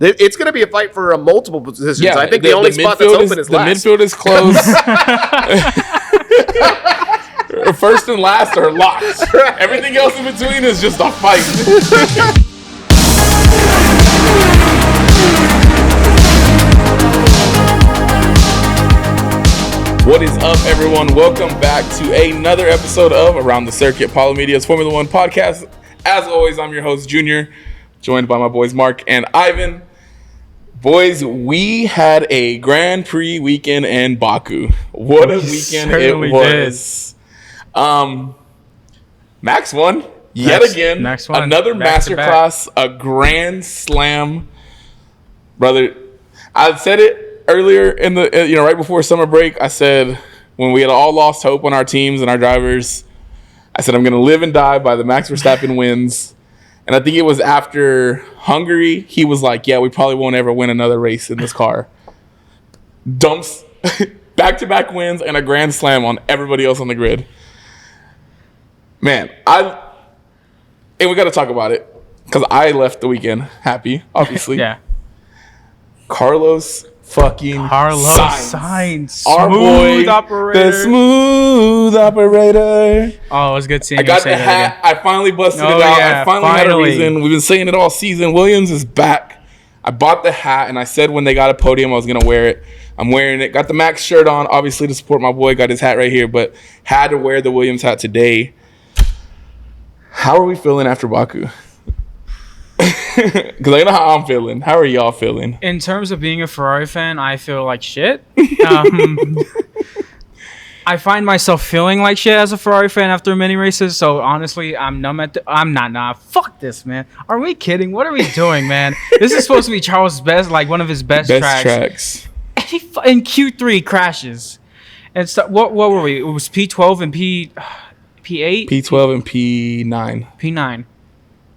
It's going to be a fight for multiple positions. Yeah, I think the only spot that's open is last. The midfield is closed. First and last are locked. Everything else in between is just a fight. What is up, everyone? Welcome back to another episode of Around the Circuit, Apollo Media's Formula One podcast. As always, I'm your host, Junior, joined by my boys Mark and Ivan. Boys, we had a Grand Prix weekend in Baku. What a weekend it was. Max won yet again. Max won. Another masterclass, a grand slam. Brother, I said it earlier in the, right before summer break. I said when we had all lost hope on our teams and our drivers, I said I'm going to live and die by the Max Verstappen wins. And I think it was after Hungary, he was like, yeah, we probably won't ever win another race in this car. Dumps back-to-back wins and a grand slam on everybody else on the grid. Man, and we got to talk about it because I left the weekend happy, obviously. Yeah. Carlos Sainz. Our boy, operator. the smooth operator. Oh, it was good seeing I got the hat. I finally busted it out. Yeah, I finally had a reason. We've been saying it all season. Williams is back. I bought the hat, and I said when they got a podium, I was going to wear it. I'm wearing it. Got the Max shirt on, obviously, to support my boy. Got his hat right here, but had to wear the Williams hat today. How are we feeling after Baku? Because I know how I'm feeling. How are y'all feeling? In terms of being a Ferrari fan, I feel like shit. I find myself feeling like shit as a Ferrari fan after many races. So honestly, I'm numb at fuck this, man. Are we kidding? What are we doing, man? This is supposed to be Charles' best, like one of his best tracks. And he in Q3 crashes. And so, what were we? It was P12 and P8? P12 and P9. P9.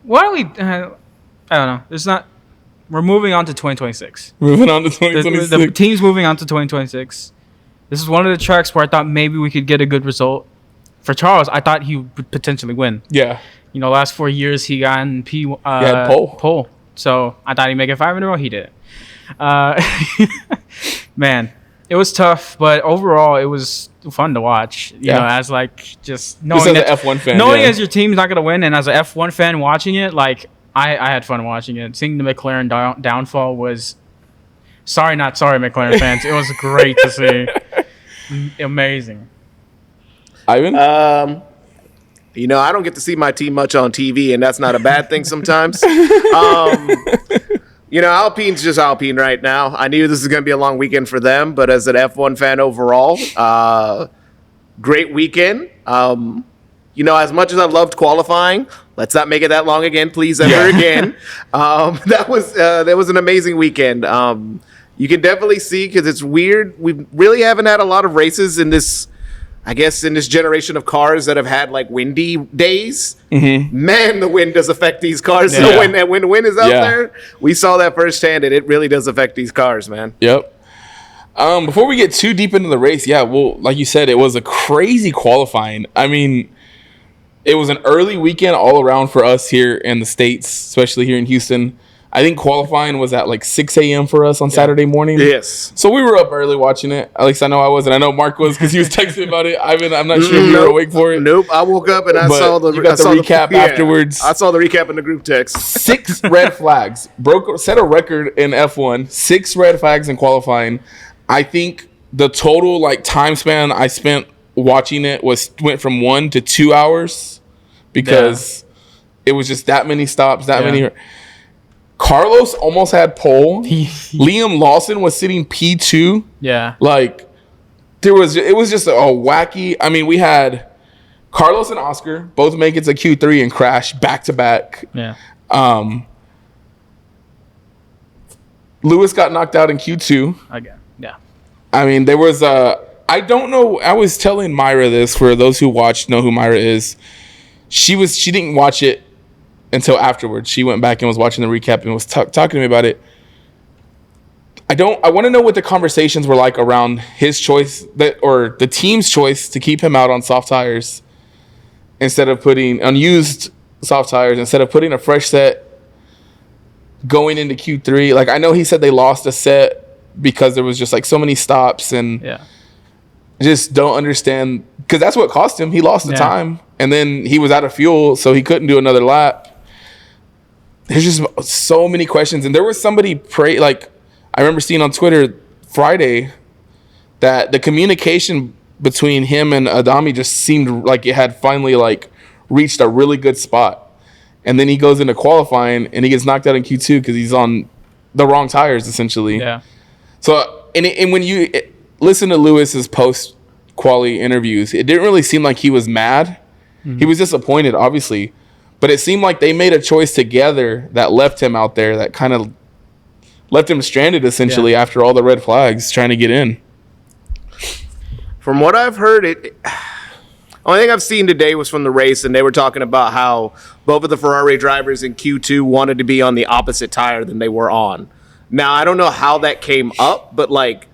What are we... I don't know. It's not... We're moving on to 2026. Moving on to 2026. The team's moving on to 2026. This is one of the tracks where I thought maybe we could get a good result. For Charles, I thought he would potentially win. Yeah. Last 4 years he got in pole. So I thought he'd make it 5 in a row. He did. Man, it was tough, but overall it was fun to watch. You know, as like just knowing as an F1 fan, as your team's not gonna win, and as an F1 fan watching it, like I had fun watching it. Seeing the McLaren downfall was not sorry, McLaren fans. It was great to see. Amazing. Ivan? I don't get to see my team much on TV, and that's not a bad thing sometimes. Alpine's just Alpine right now. I knew this was going to be a long weekend for them, but as an F1 fan overall, great weekend. As much as I loved qualifying, let's not make it that long again, please, ever again. That was an amazing weekend. You can definitely see, because it's weird, we really haven't had a lot of races in this generation of cars that have had like windy days. Mm-hmm. Man, the wind does affect these cars. Yeah. So when the wind is out there, we saw that firsthand, and it really does affect these cars, man. Yep. Before we get too deep into the race, like you said, it was a crazy qualifying. I mean, it was an early weekend all around for us here in the States, especially here in Houston. I think qualifying was at like 6 a.m. for us on Saturday morning. Yes. So we were up early watching it. At least I know I was, and I know Mark was because he was texting about it. Ivan, I'm not sure if you were awake for it. Nope. I woke up and I saw the recap afterwards. I saw the recap in the group text. 6 red flags. Set a record in F1. 6 red flags in qualifying. I think the total time span I spent watching it went from 1 to 2 hours because it was just that many stops, many. Carlos almost had pole. Liam Lawson was sitting P2. Yeah. It was just a wacky. I mean, we had Carlos and Oscar both make it to Q3 and crash back to back. Yeah. Lewis got knocked out in Q2. Again. Yeah. I mean, there was I don't know. I was telling Myra this, for those who watched know who Myra is. She didn't watch it until afterwards. She went back and was watching the recap and was talking to me about it. I want to know what the conversations were like around his choice or the team's choice to keep him out on soft tires instead of putting unused soft tires, instead of putting a fresh set going into Q3, like I know he said they lost a set because there was just like so many stops, and just don't understand, because that's what cost him. He lost the time, and then he was out of fuel, so he couldn't do another lap. There's just so many questions, and there was somebody like I remember seeing on Twitter Friday that the communication between him and Adami just seemed like it had finally like reached a really good spot. And then he goes into qualifying and he gets knocked out in Q2 because he's on the wrong tires, essentially. Yeah. So, and when you listen to Lewis's post-quali interviews, it didn't really seem like he was mad. Mm-hmm. He was disappointed, obviously. But it seemed like they made a choice together that left him out there, that kind of left him stranded, essentially, after all the red flags trying to get in. From what I've heard, only thing I've seen today was from the race, and they were talking about how both of the Ferrari drivers in Q2 wanted to be on the opposite tire than they were on. Now, I don't know how that came up, but like,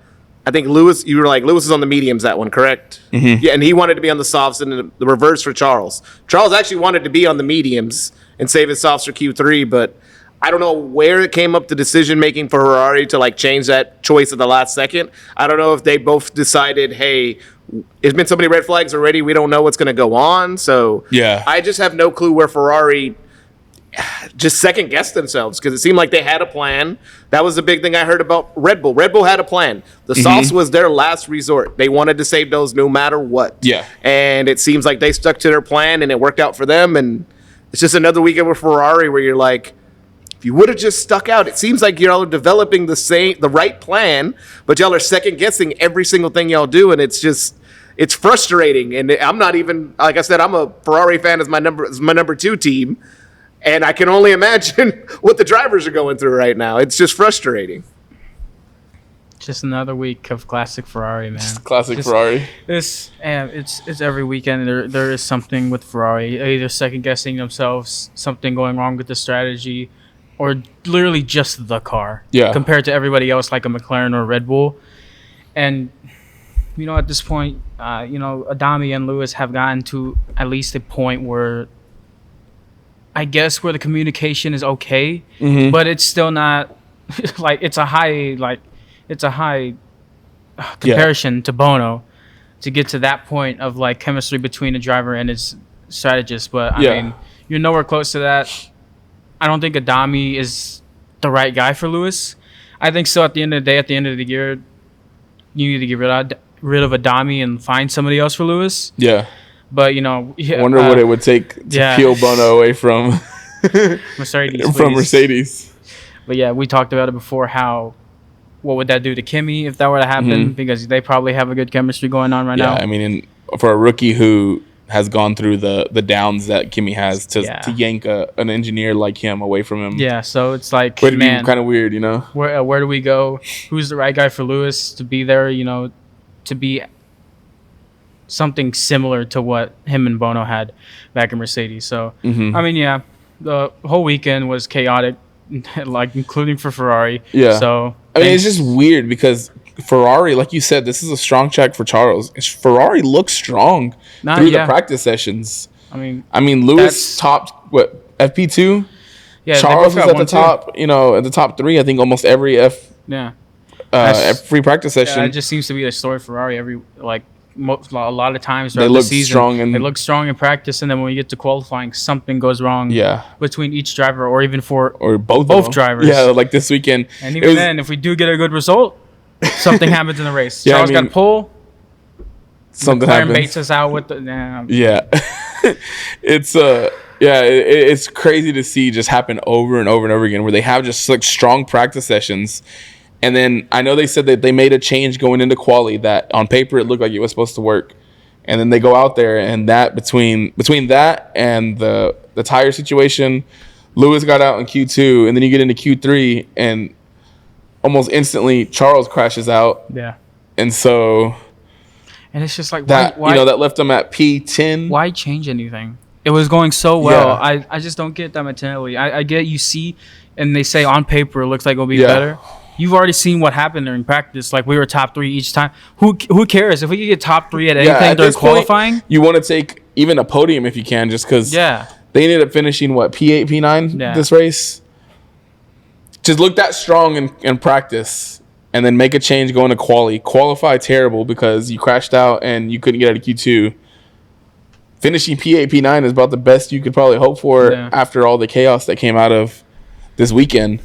I think Lewis, you were like, Lewis is on the mediums, that one, correct? Mm-hmm. Yeah, and he wanted to be on the softs, and the reverse for Charles. Charles actually wanted to be on the mediums and save his softs for Q3, but I don't know where it came up, the decision-making for Ferrari to like change that choice at the last second. I don't know if they both decided, hey, there's been so many red flags already, we don't know what's going to go on. So I just have no clue where Ferrari just second-guessed themselves, because it seemed like they had a plan. That was the big thing I heard about Red Bull. Red Bull had a plan. The softs was their last resort. They wanted to save those no matter what. Yeah. And it seems like they stuck to their plan, and it worked out for them. And it's just another weekend with Ferrari where you're like, if you would have just stuck out, it seems like y'all are developing the right plan, but y'all are second-guessing every single thing y'all do, and it's frustrating. And I'm not even, like I said, I'm a Ferrari fan as my number 2 team, and I can only imagine what the drivers are going through right now. It's just frustrating. Just another week of classic Ferrari, man. Ferrari. It's every weekend there is something with Ferrari, either second-guessing themselves, something going wrong with the strategy, or literally just the car compared to everybody else, like a McLaren or Red Bull. And, at this point, Adami and Lewis have gotten to at least a point where I guess where the communication is okay, but it's still not like it's a high comparison to Bono to get to that point of like chemistry between the driver and his strategist. But I mean, you're nowhere close to that. I don't think Adami is the right guy for Lewis. I think so. At the end of the day, at the end of the year, you need to get rid of Adami and find somebody else for Lewis. Yeah. But wonder what it would take to peel Bono away from Mercedes. But yeah, we talked about it before. What would that do to Kimi if that were to happen? Because they probably have a good chemistry going on right now. Yeah, I mean, for a rookie who has gone through the downs that Kimi has to yank an engineer like him away from him. Yeah, so it's like, would be kind of weird, Where do we go? Who's the right guy for Lewis to be there? To be something similar to what him and Bono had back in Mercedes. So I mean, the whole weekend was chaotic, like including for Ferrari. Yeah. So I mean, it's just weird because Ferrari, like you said, this is a strong track for Charles. Ferrari looks strong through the practice sessions. I mean, Lewis topped FP2. Yeah, Charles was at the top. At the top 3. I think almost every free practice session. Yeah, it just seems to be a story for Ferrari. A lot of times throughout the season, they look strong in practice, and then when we get to qualifying, something goes wrong. Between each driver, or even or both drivers. Yeah, like this weekend. And even then, if we do get a good result, something happens in the race. Charles got a pole. Something happens. Bates us out with the. It's crazy to see just happen over and over and over again, where they have just like strong practice sessions. And then I know they said that they made a change going into quali that on paper it looked like it was supposed to work. And then they go out there, and that between that and the tire situation, Lewis got out in Q2, and then you get into Q3, and almost instantly Charles crashes out. Yeah. And so and it's just like that that left them at P10. Why change anything? It was going so well. Yeah. I just don't get that mentality. I get you see, and they say on paper it looks like it'll be better. You've already seen what happened during practice. Like, we were top 3 each time. Who cares? If we could get top 3 at anything during qualifying. Point, you want to take even a podium if you can, just because they ended up finishing, P8, P9 this race? just look that strong in practice and then make a change going to qualify terrible because you crashed out and you couldn't get out of Q2. Finishing P8, P9 is about the best you could probably hope for after all the chaos that came out of this weekend.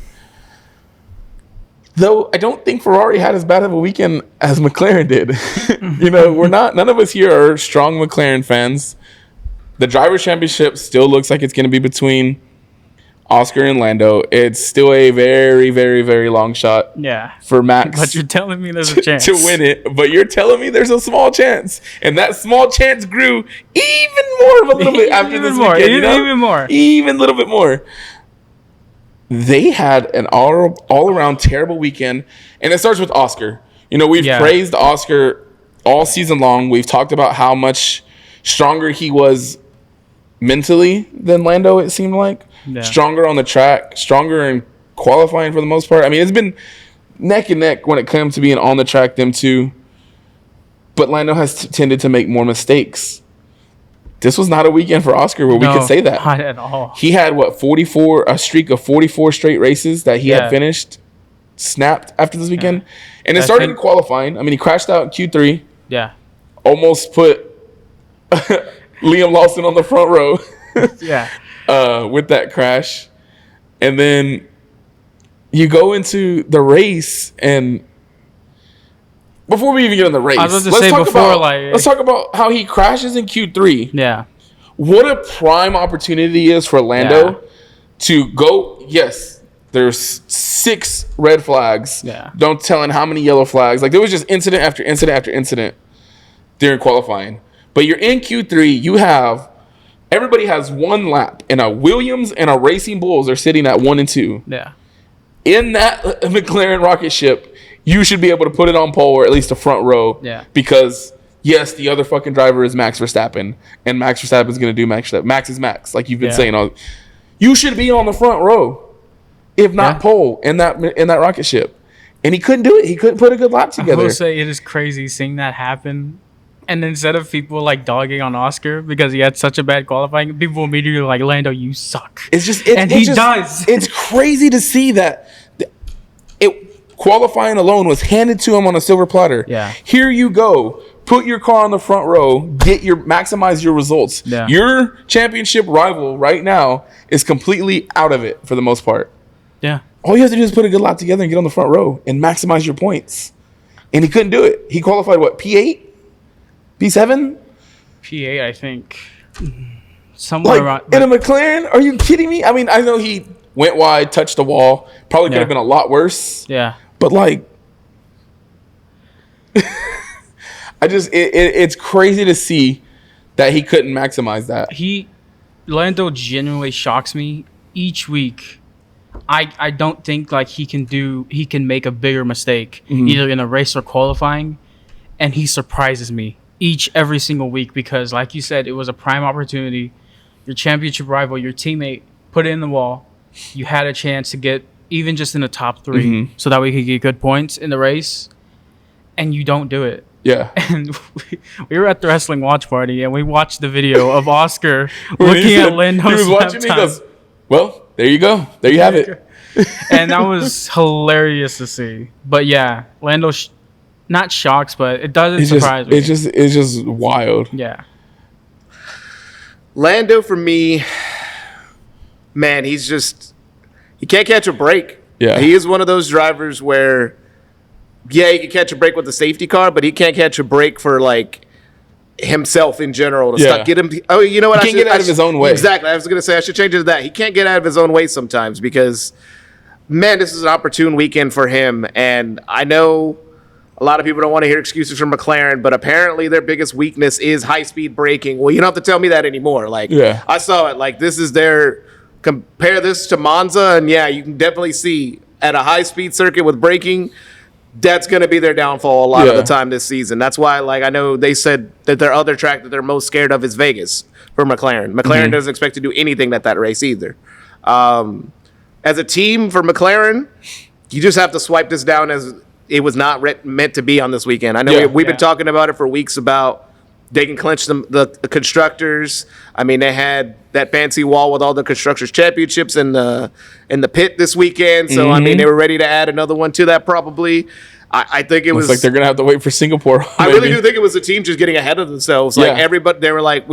Though I don't think Ferrari had as bad of a weekend as McLaren did. None of us here are strong McLaren fans. The Drivers' Championship still looks like it's going to be between Oscar and Lando. It's still a very, very, very long shot for Max. But you're telling me there's a chance to win it. But you're telling me there's a small chance. And that small chance grew even more of a little bit after this weekend. Even a little bit more. They had an all-around terrible weekend. And it starts with Oscar. We've praised Oscar all season long. We've talked about how much stronger he was mentally than Lando, it seemed like. Yeah. Stronger on the track, stronger in qualifying for the most part. I mean, it's been neck and neck when it comes to being on the track, them two. But Lando has tended to make more mistakes. This was not a weekend for Oscar where we could say that. Not at all. He had, a streak of 44 straight races that he had finished, snapped after this weekend. And it started in qualifying. I mean, he crashed out in Q3. Yeah. Almost put Liam Lawson on the front row. With that crash. And then you go into the race, and before we even get in the race, let's talk about how he crashes in Q3. Yeah. What a prime opportunity is for Lando to go. Yes, there's 6 red flags. Yeah. Don't tell how many yellow flags. Like, there was just incident after incident after incident during qualifying. But you're in Q3, everybody has 1 lap, and a Williams and a Racing Bulls are sitting at 1 and 2. Yeah. In that McLaren rocket ship, you should be able to put it on pole or at least a front row. Yeah. Because, yes, the other fucking driver is Max Verstappen, and Max Verstappen is going to do Max. Max is Max, like you've been saying. You should be on the front row, if not pole, in that rocket ship. And he couldn't do it. He couldn't put a good lap together. I will say it is crazy seeing that happen. And instead of people dogging on Oscar because he had such a bad qualifying, people immediately like, Lando, you suck. It's just, he does. It's crazy to see that qualifying alone was handed to him on a silver platter. Yeah. Here you go. Put your car on the front row. Maximize your results. Yeah. Your championship rival right now is completely out of it for the most part. Yeah. All you have to do is put a good lap together and get on the front row and maximize your points. And he couldn't do it. He qualified P8? P7? P8, I think. Somewhere around. In a McLaren? Are you kidding me? I mean, I know he went wide, touched the wall. Probably could have been a lot worse. Yeah. But it's crazy to see that he couldn't maximize that. Lando genuinely shocks me each week. I don't think he can make a bigger mistake either in a race or qualifying, and he surprises me every single week because, like you said, it was a prime opportunity. Your championship rival, your teammate, put it in the wall. You had a chance to get even just in the top 3 so that we could get good points in the race, and you don't do it. Yeah. And we were at the wrestling watch party, and we watched the video of Oscar looking at Lando's He was watching me. He goes, well, there you go. There you have it. And that was hilarious to see. But yeah, Lando not shocks, but it doesn't surprise me. It's just wild. Yeah. Lando, for me, man, he can't catch a break. Yeah. He is one of those drivers where, he can catch a break with the safety car, but he can't catch a break for himself in general to get him. Oh, you know what? He can't get out of his own way. Exactly. I was going to say I should change it to that. He can't get out of his own way sometimes because, man, this is an opportune weekend for him. And I know a lot of people don't want to hear excuses from McLaren, but apparently their biggest weakness is high-speed braking. Well, you don't have to tell me that anymore. I saw it. This is compare this to Monza, and you can definitely see at a high-speed circuit with braking, that's going to be their downfall a lot of the time this season. That's why, I know they said that their other track that they're most scared of is Vegas for McLaren. McLaren doesn't expect to do anything that race either. As a team for McLaren, you just have to swipe this down as it was not meant to be on this weekend. I know we've been talking about it for weeks about they can clinch the constructors. I mean, they had that fancy wall with all the constructors championships in the pit this weekend. So I mean, they were ready to add another one to that probably. I think it was like they're gonna have to wait for Singapore. I really do think it was the team just getting ahead of themselves. Like everybody, they were like,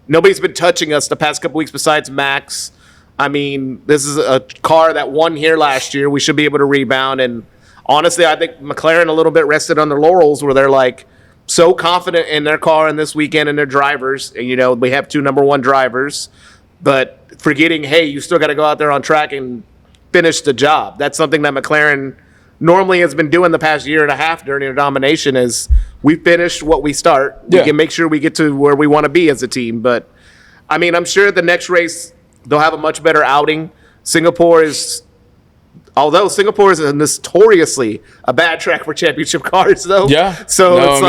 nobody's been touching us the past couple weeks besides Max. I mean, this is a car that won here last year. We should be able to rebound. And honestly, I think McLaren a little bit rested on their laurels where they're like so confident in their car and this weekend and their drivers. And, we have 2 number 1 drivers, but forgetting, hey, you still got to go out there on track and finish the job. That's something that McLaren normally has been doing the past year and a half during their domination is we finish what we start. We can make sure we get to where we want to be as a team. But, I mean, I'm sure the next race they'll have a much better outing. Although Singapore is notoriously a bad track for championship cars, though. Yeah. So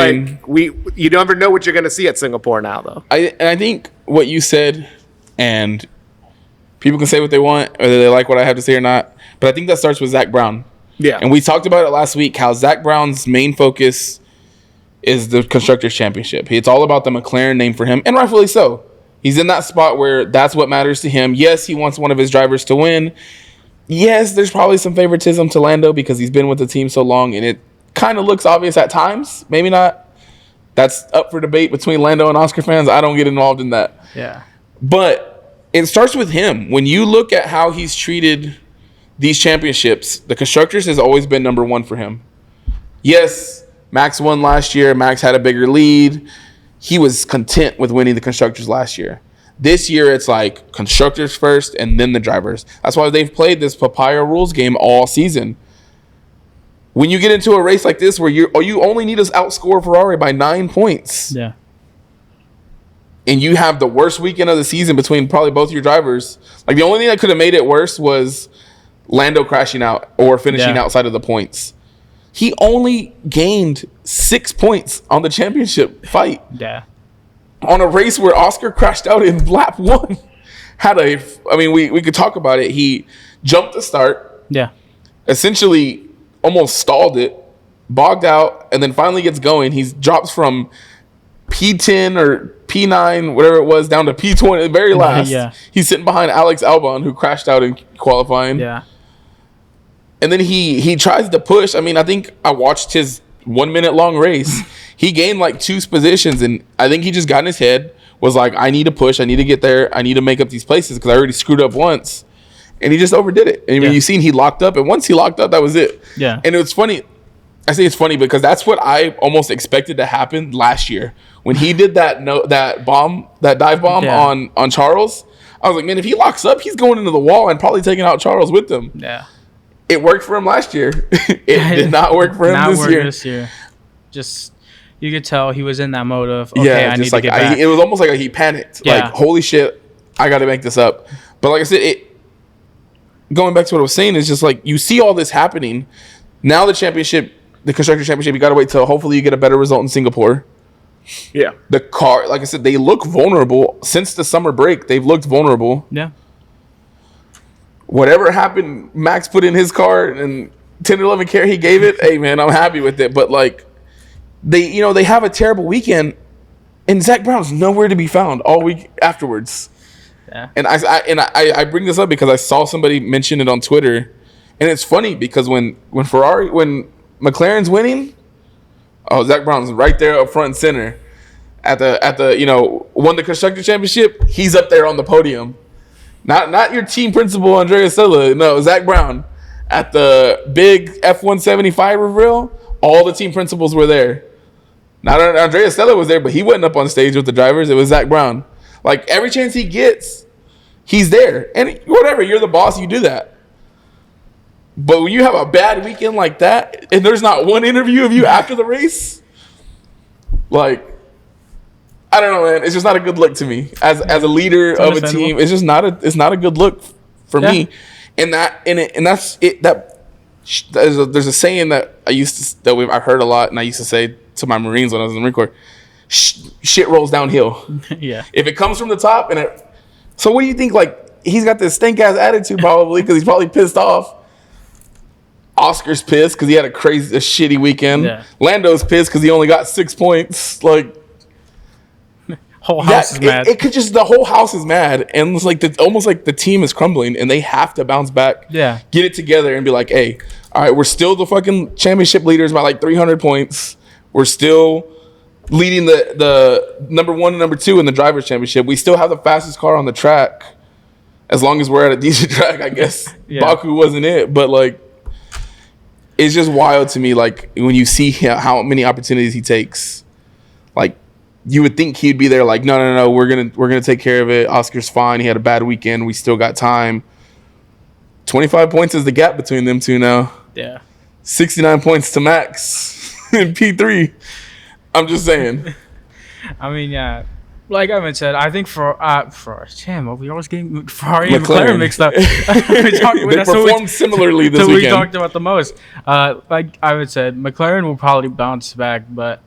you never know what you're going to see at Singapore now, though. I think what you said, and people can say what they want, whether they like what I have to say or not, but I think that starts with Zach Brown. Yeah. And we talked about it last week, how Zach Brown's main focus is the Constructors' Championship. It's all about the McLaren name for him, and rightfully so. He's in that spot where that's what matters to him. Yes, he wants one of his drivers to win. Yes, there's probably some favoritism to Lando because he's been with the team so long, and it kind of looks obvious at times. Maybe not. That's up for debate between Lando and Oscar fans. I don't get involved in that. Yeah. But it starts with him. When you look at how he's treated these championships, the Constructors has always been number 1 for him. Yes, Max won last year. Max had a bigger lead. He was content with winning the Constructors last year. This year, it's like Constructors first and then the drivers. That's why they've played this papaya rules game all season. When you get into a race like this where you only need to outscore Ferrari by 9 points. Yeah. And you have the worst weekend of the season between probably both your drivers. Like, the only thing that could have made it worse was Lando crashing out or finishing outside of the points. He only gained 6 points on the championship fight. Yeah. On a race where Oscar crashed out in lap 1. We could talk about it. He jumped the start. Yeah. Essentially almost stalled it, bogged out, and then finally gets going. He drops from P10 or P9, whatever it was, down to P20, the very last. Yeah. He's sitting behind Alex Albon, who crashed out in qualifying. Yeah. And then he tries to push. I mean, I think I watched his 1 minute long race. He gained like 2 positions, and I think he just got in his head, was like, I need to push, I need to get there, I need to make up these places because I already screwed up once. And he just overdid it. And you've seen he locked up, and once he locked up, that was it. Yeah. And it's funny. I say it's funny because that's what I almost expected to happen last year. When he did that dive bomb on Charles, I was like, man, if he locks up, he's going into the wall and probably taking out Charles with him. Yeah. It worked for him last year. It did not work for him this year. Just, you could tell he was in that mode of, okay, I need to get back. It was almost like he panicked. Yeah. Like, holy shit, I got to make this up. But like I said, going back to what I was saying, is just like, you see all this happening. Now the Constructors' Championship, you got to wait till hopefully you get a better result in Singapore. Yeah. The car, like I said, they look vulnerable. Since the summer break, they've looked vulnerable. Yeah. Whatever happened, Max put in his car and 10 or 11 care he gave it. Hey, man, I'm happy with it. But, like, they have a terrible weekend, and Zach Brown's nowhere to be found all week afterwards. Yeah. And I bring this up because I saw somebody mention it on Twitter, and it's funny because when McLaren's winning, Zach Brown's right there up front and center at the won the Constructor Championship. He's up there on the podium. Not your team principal Andrea Stella. No, Zach Brown at the big F175 reveal. All the team principals were there. Not Andrea Stella was there, but he wasn't up on stage with the drivers. It was Zach Brown. Like, every chance he gets, he's there. And whatever, you're the boss, you do that. But when you have a bad weekend like that, and there's not one interview of you after the race, like, I don't know, man. It's just not a good look to me as a leader of a team. It's just not a good look for me. And that's it. There's a saying that I've heard a lot, and I used to say to my Marines when I was in the Marine Corps: shit rolls downhill. Yeah. If it comes from the top, so what do you think? Like, he's got this stink ass attitude probably because he's probably pissed off. Oscar's pissed because he had a shitty weekend. Yeah. Lando's pissed because he only got 6 points. Like, Whole house is mad. It could just the whole house is mad, and it's like almost like the team is crumbling, and they have to bounce back, Yeah. get it together, and be like, hey, all right, we're still the fucking championship leaders by like 300 points. We're still leading the number 1 and number 2 in the drivers' championship. We still have the fastest car on the track, as long as we're at a decent track. I guess Yeah. Baku wasn't it, but like, it's just wild to me. Like when you see how many opportunities he takes, like. You would think he'd be there like, no, we're gonna take care of it. Oscar's fine. He had a bad weekend. We still got time. 25 points is the gap between them two now. Yeah. 69 points to Max in P3. I'm just saying. I mean, yeah. Like Evan said, I think for we always getting Ferrari and McLaren mixed up. They performed similarly this weekend. We talked about the most. Like Evan said, McLaren will probably bounce back, but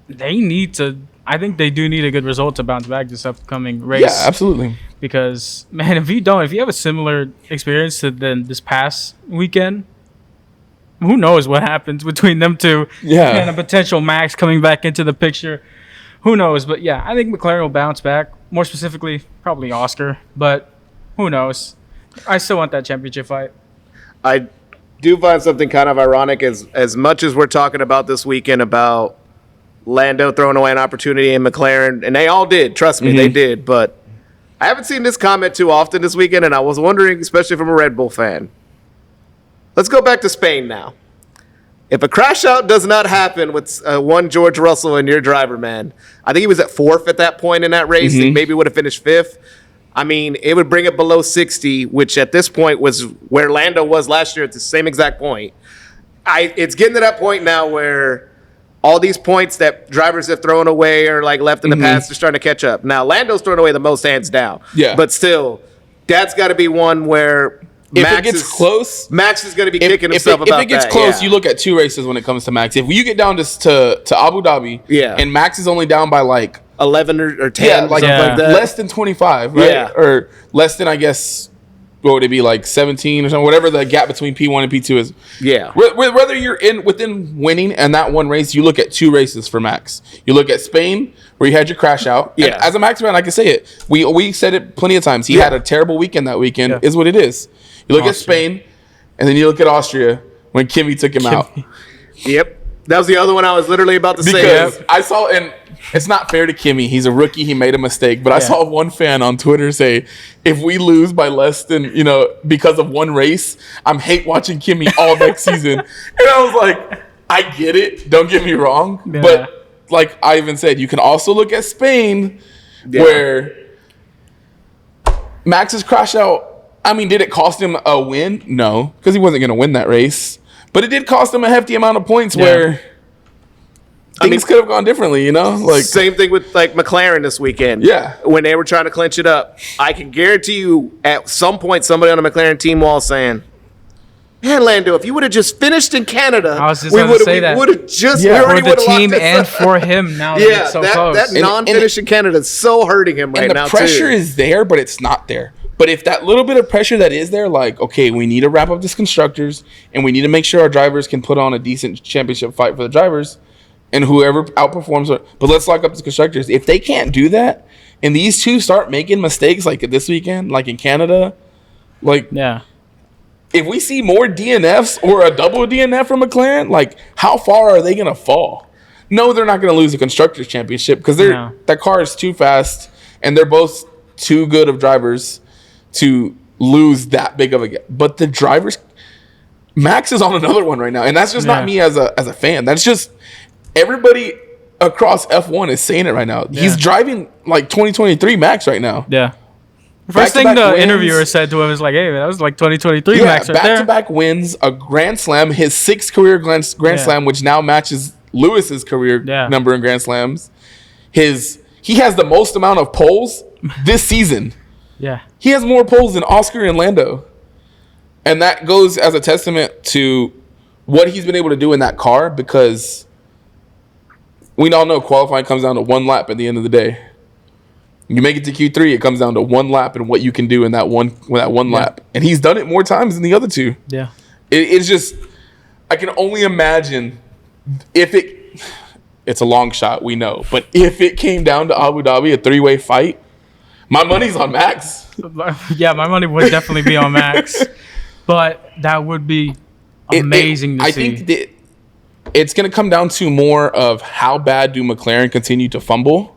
they need to. I think they do need a good result to bounce back this upcoming race. Yeah, absolutely. Because, man, if you have a similar experience to this past weekend, who knows what happens between them two? Yeah. And a potential Max coming back into the picture. Who knows? But, yeah, I think McLaren will bounce back. More specifically, probably Oscar. But who knows? I still want that championship fight. I do find something kind of ironic as much as we're talking about this weekend about Lando throwing away an opportunity in McLaren, and they all did. Trust me, they did. But I haven't seen this comment too often this weekend, and I was wondering, especially from a Red Bull fan. Let's go back to Spain now. If a crash out does not happen with one George Russell and your driver, man, I think he was at 4th at that point in that race. He maybe would have finished 5th. I mean, it would bring it below 60, which at this point was where Lando was last year at the same exact point. It's getting to that point now where all these points that drivers have thrown away or like left in the past are starting to catch up. Now, Lando's thrown away the most hands down. Yeah. But still, that's got to be one where Max is going to be kicking himself about that. If it gets close, you look at 2 races when it comes to Max. If you get down to Abu Dhabi, and Max is only down by like 11 or 10, like that. less than 25, right? Yeah. Or less than, I guess, what would it be, like 17 or something, whatever the gap between P1 and P2 is. Yeah. Whether you're within winning and that one race, you look at 2 races for Max. You look at Spain, where you had your crash out. Yeah. And as a Max fan, I can say it. We said it plenty of times. He had a terrible weekend that weekend, is what it is. You look at Spain, and then you look at Austria when Kimi took him out. Yep. That was the other one I was literally about to say. Because I saw, and it's not fair to Kimi. He's a rookie. He made a mistake. But I saw one fan on Twitter say, if we lose by less than, because of one race, I'm hate watching Kimi all next season. And I was like, I get it. Don't get me wrong. Yeah. But like I even said, you can also look at Spain where Max's crash out. I mean, did it cost him a win? No, because he wasn't going to win that race. But it did cost him a hefty amount of points where things could have gone differently, Like same thing with like McLaren this weekend. Yeah. When they were trying to clinch it up. I can guarantee you at some point somebody on the McLaren team wall saying, man, Lando, if you would have just finished in Canada, I was just going to say that. We would have just for already the team and for him now that it's so close. That non-finish in Canada is so hurting him right now, too. And the pressure is there, but it's not there. But if that little bit of pressure that is there, like, okay, we need to wrap up this constructors and we need to make sure our drivers can put on a decent championship fight for the drivers and whoever outperforms. But let's lock up the constructors. If they can't do that and these two start making mistakes like this weekend, like in Canada, if we see more DNFs or a double DNF from McLaren, like, how far are they going to fall? No, they're not going to lose the constructors championship because that car is too fast and they're both too good of drivers to lose that big of a gap. But the drivers, Max is on another one right now. And that's just not me as a fan. That's just everybody across F1 is saying it right now. Yeah. He's driving like 2023 Max right now. Yeah. First thing the interviewer said to him is like, hey, man, that was like 2023 Max right there. Back-to-back wins, a Grand Slam, his 6th career Grand Slam, which now matches Lewis's career number in Grand Slams. He has the most amount of poles this season. Yeah. He has more poles than Oscar and Lando. And that goes as a testament to what he's been able to do in that car because we all know qualifying comes down to one lap at the end of the day. You make it to Q3, it comes down to one lap and what you can do in that one lap. And he's done it more times than the other two. Yeah. It's just, I can only imagine if It's a long shot, we know. But if it came down to Abu Dhabi, a 3-way fight, my money's on Max. Yeah, my money would definitely be on Max. But that would be amazing to see. I think that it's going to come down to more of how bad do McLaren continue to fumble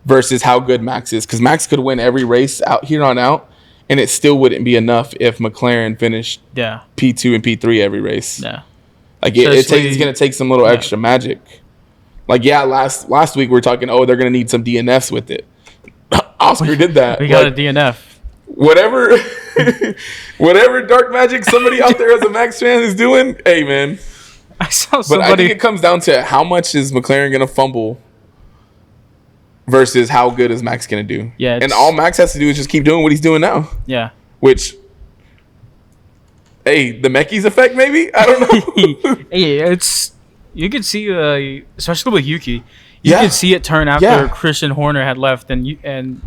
versus how good Max is. Because Max could win every race out here on out, and it still wouldn't be enough if McLaren finished P2 and P3 every race. Yeah. Like it's going to take some little extra magic. Like, last week we were talking, they're going to need some DNFs with it. Oscar did that. We got a DNF. Whatever dark magic somebody out there as a Max fan is doing, hey, man. I saw somebody. But I think it comes down to how much is McLaren going to fumble versus how good is Max going to do. Yeah. And all Max has to do is just keep doing what he's doing now. Yeah. Which, hey, the Mekis effect maybe? I don't know. Hey, you could see, especially with Yuki, you could see it turn after Christian Horner had left and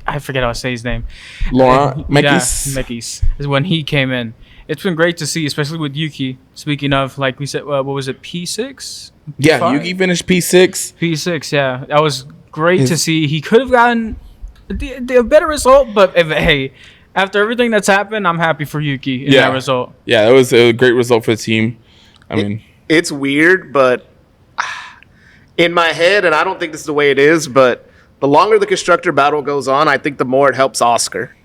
I forget how to say his name. Laurent Mekis. Yeah, Mekis is when he came in. It's been great to see, especially with Yuki. Speaking of, like we said, what was it, P6? Yeah, P5? Yuki finished P6. P6, yeah. That was great to see. He could have gotten a better result, but hey, after everything that's happened, I'm happy for Yuki in that result. Yeah, that was a great result for the team. I mean, it's weird, but in my head, and I don't think this is the way it is, but the longer the constructor battle goes on, I think the more it helps Oscar.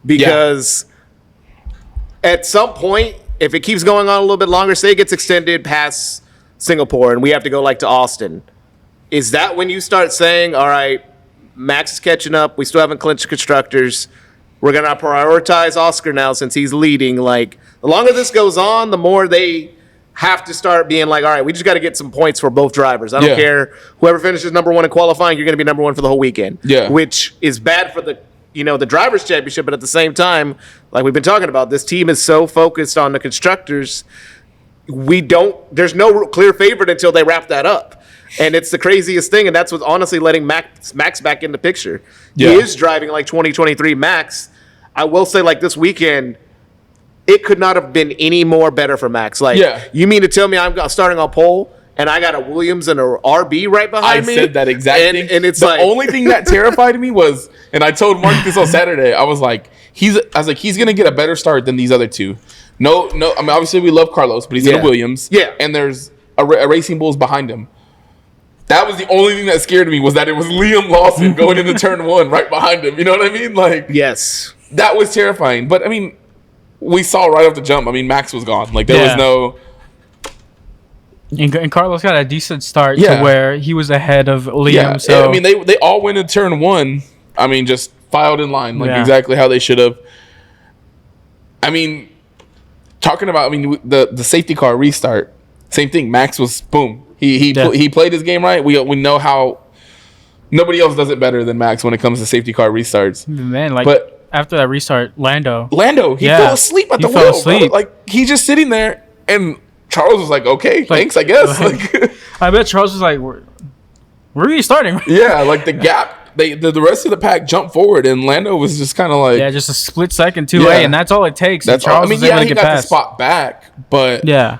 Because at some point, if it keeps going on a little bit longer, say it gets extended past Singapore and we have to go to Austin, is that when you start saying, all right, Max is catching up, we still haven't clinched constructors, we're going to prioritize Oscar now since he's leading? Like, the longer this goes on, the more they have to start being like, all right, we just got to get some points for both drivers. I don't care. Whoever finishes number one in qualifying, you're going to be number one for the whole weekend. Yeah. Which is bad for the drivers' championship, but at the same time, like we've been talking about, this team is so focused on the constructors. There's no clear favorite until they wrap that up. And it's the craziest thing, and that's what's honestly letting Max back in the picture. Yeah. He is driving like 2023 Max. I will say, like, this weekend, it could not have been any more better for Max. Like, you mean to tell me I'm starting on pole and I got a Williams and a RB right behind me? I said that exact thing. And it's the only thing that terrified me was, and I told Mark this on Saturday, I was like, he's going to get a better start than these other two. No, I mean, obviously we love Carlos, but he's in a Williams. Yeah. And there's a Racing Bulls behind him. That was the only thing that scared me, was that it was Liam Lawson going into turn one right behind him. You know what I mean? Like, yes. That was terrifying. But, I mean, we saw right off the jump. I mean, Max was gone. Like, there was no... And Carlos got a decent start to where he was ahead of Liam. Yeah, so I mean, they all went in turn one. I mean, just filed in line, like exactly how they should have. I mean, talking about, the safety car restart, same thing. Max was, boom. He played his game right. We know how nobody else does it better than Max when it comes to safety car restarts. Man, after that restart, Lando, he fell asleep at the wheel. Bro. Like, he's just sitting there, and Charles was like, okay, thanks, I guess. I bet Charles was like, we're restarting. Yeah, like the gap, the rest of the pack jumped forward, and Lando was just kind of like... Yeah, just a split second, 2A, and that's all it takes. That's Charles all. I mean, he got the spot back, but... Yeah.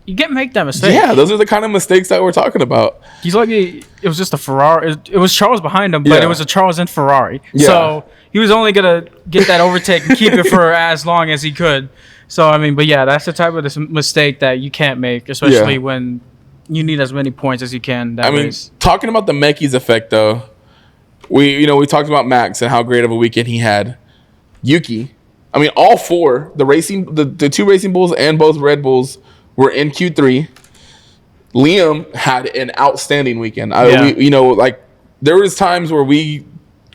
You can't make that mistake. Yeah, those are the kind of mistakes that we're talking about. He's like, it was just a Ferrari. It was Charles behind him, but it was a Charles and Ferrari. Yeah. So he was only going to get that overtake and keep it for as long as he could. So, I mean, but yeah, that's the type of mistake that you can't make, especially when you need as many points as you can that race. Talking about the Mekis effect, though, we talked about Max and how great of a weekend he had. Yuki, I mean, all four, the two Racing Bulls and both Red Bulls were in Q3. Liam had an outstanding weekend. There was times where we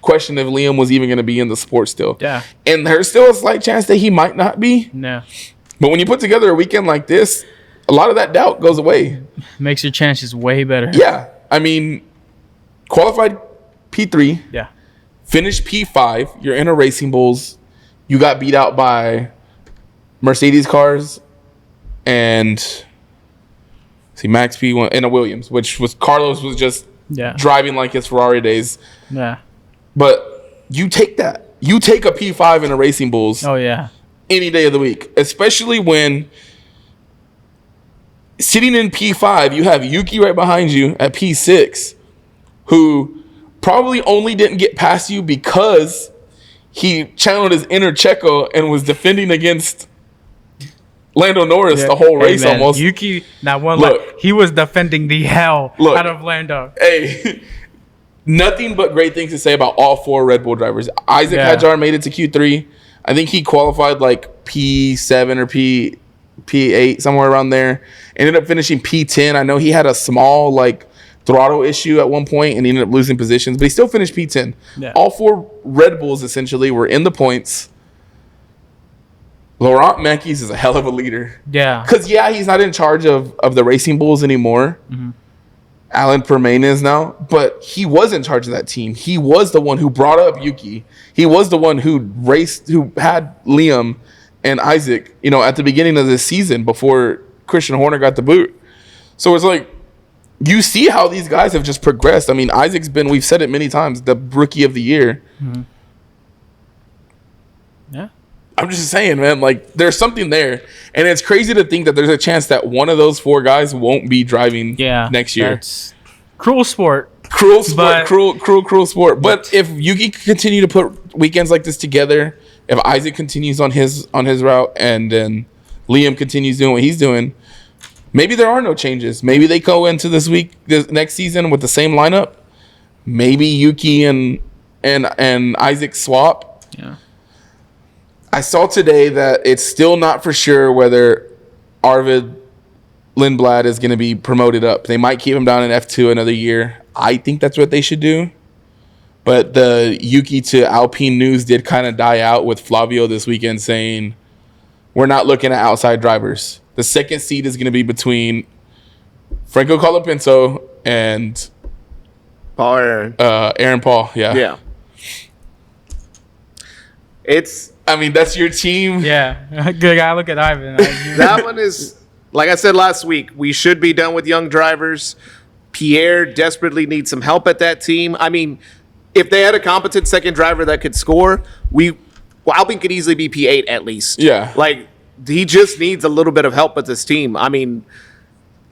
questioned if Liam was even going to be in the sport still. Yeah. And there's still a slight chance that he might not be. Yeah. But when you put together a weekend like this, a lot of that doubt goes away. Makes your chances way better. Yeah. I mean, qualified P3. Yeah. Finished P5. You're in a Racing Bulls. You got beat out by Mercedes cars. And Max P1 in a Williams, which was Carlos was just driving like his Ferrari days. Yeah. But you take that. You take a P5 in a Racing Bulls. Oh, yeah. Any day of the week. Especially when sitting in P5, you have Yuki right behind you at P6, who probably only didn't get past you because he channeled his inner Checo and was defending against Lando Norris the whole race almost. Yuki, he was defending the hell out of Lando. Hey, nothing but great things to say about all 4 Red Bull drivers. Isaac Hadjar made it to Q3. I think he qualified like P7 or P8, somewhere around there. Ended up finishing P10. I know he had a small like throttle issue at one point and he ended up losing positions, but he still finished P10. Yeah. All 4 Red Bulls essentially were in the points. Laurent Mekies is a hell of a leader. Yeah. Because, he's not in charge of the Racing Bulls anymore. Mm-hmm. Alan Permain is now. But he was in charge of that team. He was the one who brought up Yuki. He was the one who had Liam and Isaac, at the beginning of this season before Christian Horner got the boot. So it's like, you see how these guys have just progressed. I mean, Isaac's been, we've said it many times, the rookie of the year. Mm-hmm. Yeah. I'm just saying, man, like, there's something there. And it's crazy to think that there's a chance that one of those 4 guys won't be driving next year. That's cruel sport. Cruel sport. But if Yuki can continue to put weekends like this together, if Isaac continues on his route and then Liam continues doing what he's doing, maybe there are no changes. Maybe they go into this next season with the same lineup. Maybe Yuki and Isaac swap. Yeah. I saw today that it's still not for sure whether Arvid Lindblad is going to be promoted up. They might keep him down in F2 another year. I think that's what they should do. But the Yuki to Alpine news did kind of die out with Flavio this weekend saying, we're not looking at outside drivers. The second seat is going to be between Franco Colapinto and Aaron Paul. Yeah. That's your team. Yeah. Good guy. Look at Ivan. That one is, like I said last week, we should be done with young drivers. Pierre desperately needs some help at that team. I mean, if they had a competent second driver that could score, Alpine could easily be P8 at least. Yeah. Like, he just needs a little bit of help with this team. I mean,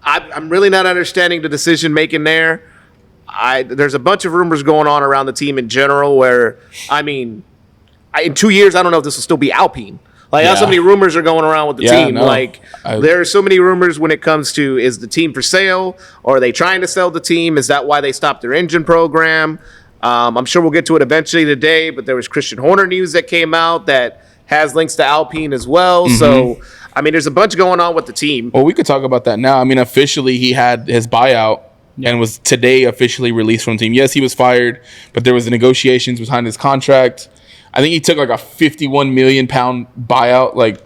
I'm really not understanding the decision making there. There's a bunch of rumors going on around the team in general where, I mean, in 2 years, I don't know if this will still be Alpine. Like, how so many rumors are going around with the team. No. Like, there are so many rumors when it comes to, is the team for sale? Or are they trying to sell the team? Is that why they stopped their engine program? I'm sure we'll get to it eventually today, but there was Christian Horner news that came out that has links to Alpine as well. Mm-hmm. So, I mean, there's a bunch going on with the team. Well, we could talk about that now. I mean, officially, he had his buyout and was today officially released from the team. Yes, he was fired, but there was the negotiations behind his contract. I think he took like a 51 million pound buyout. Like,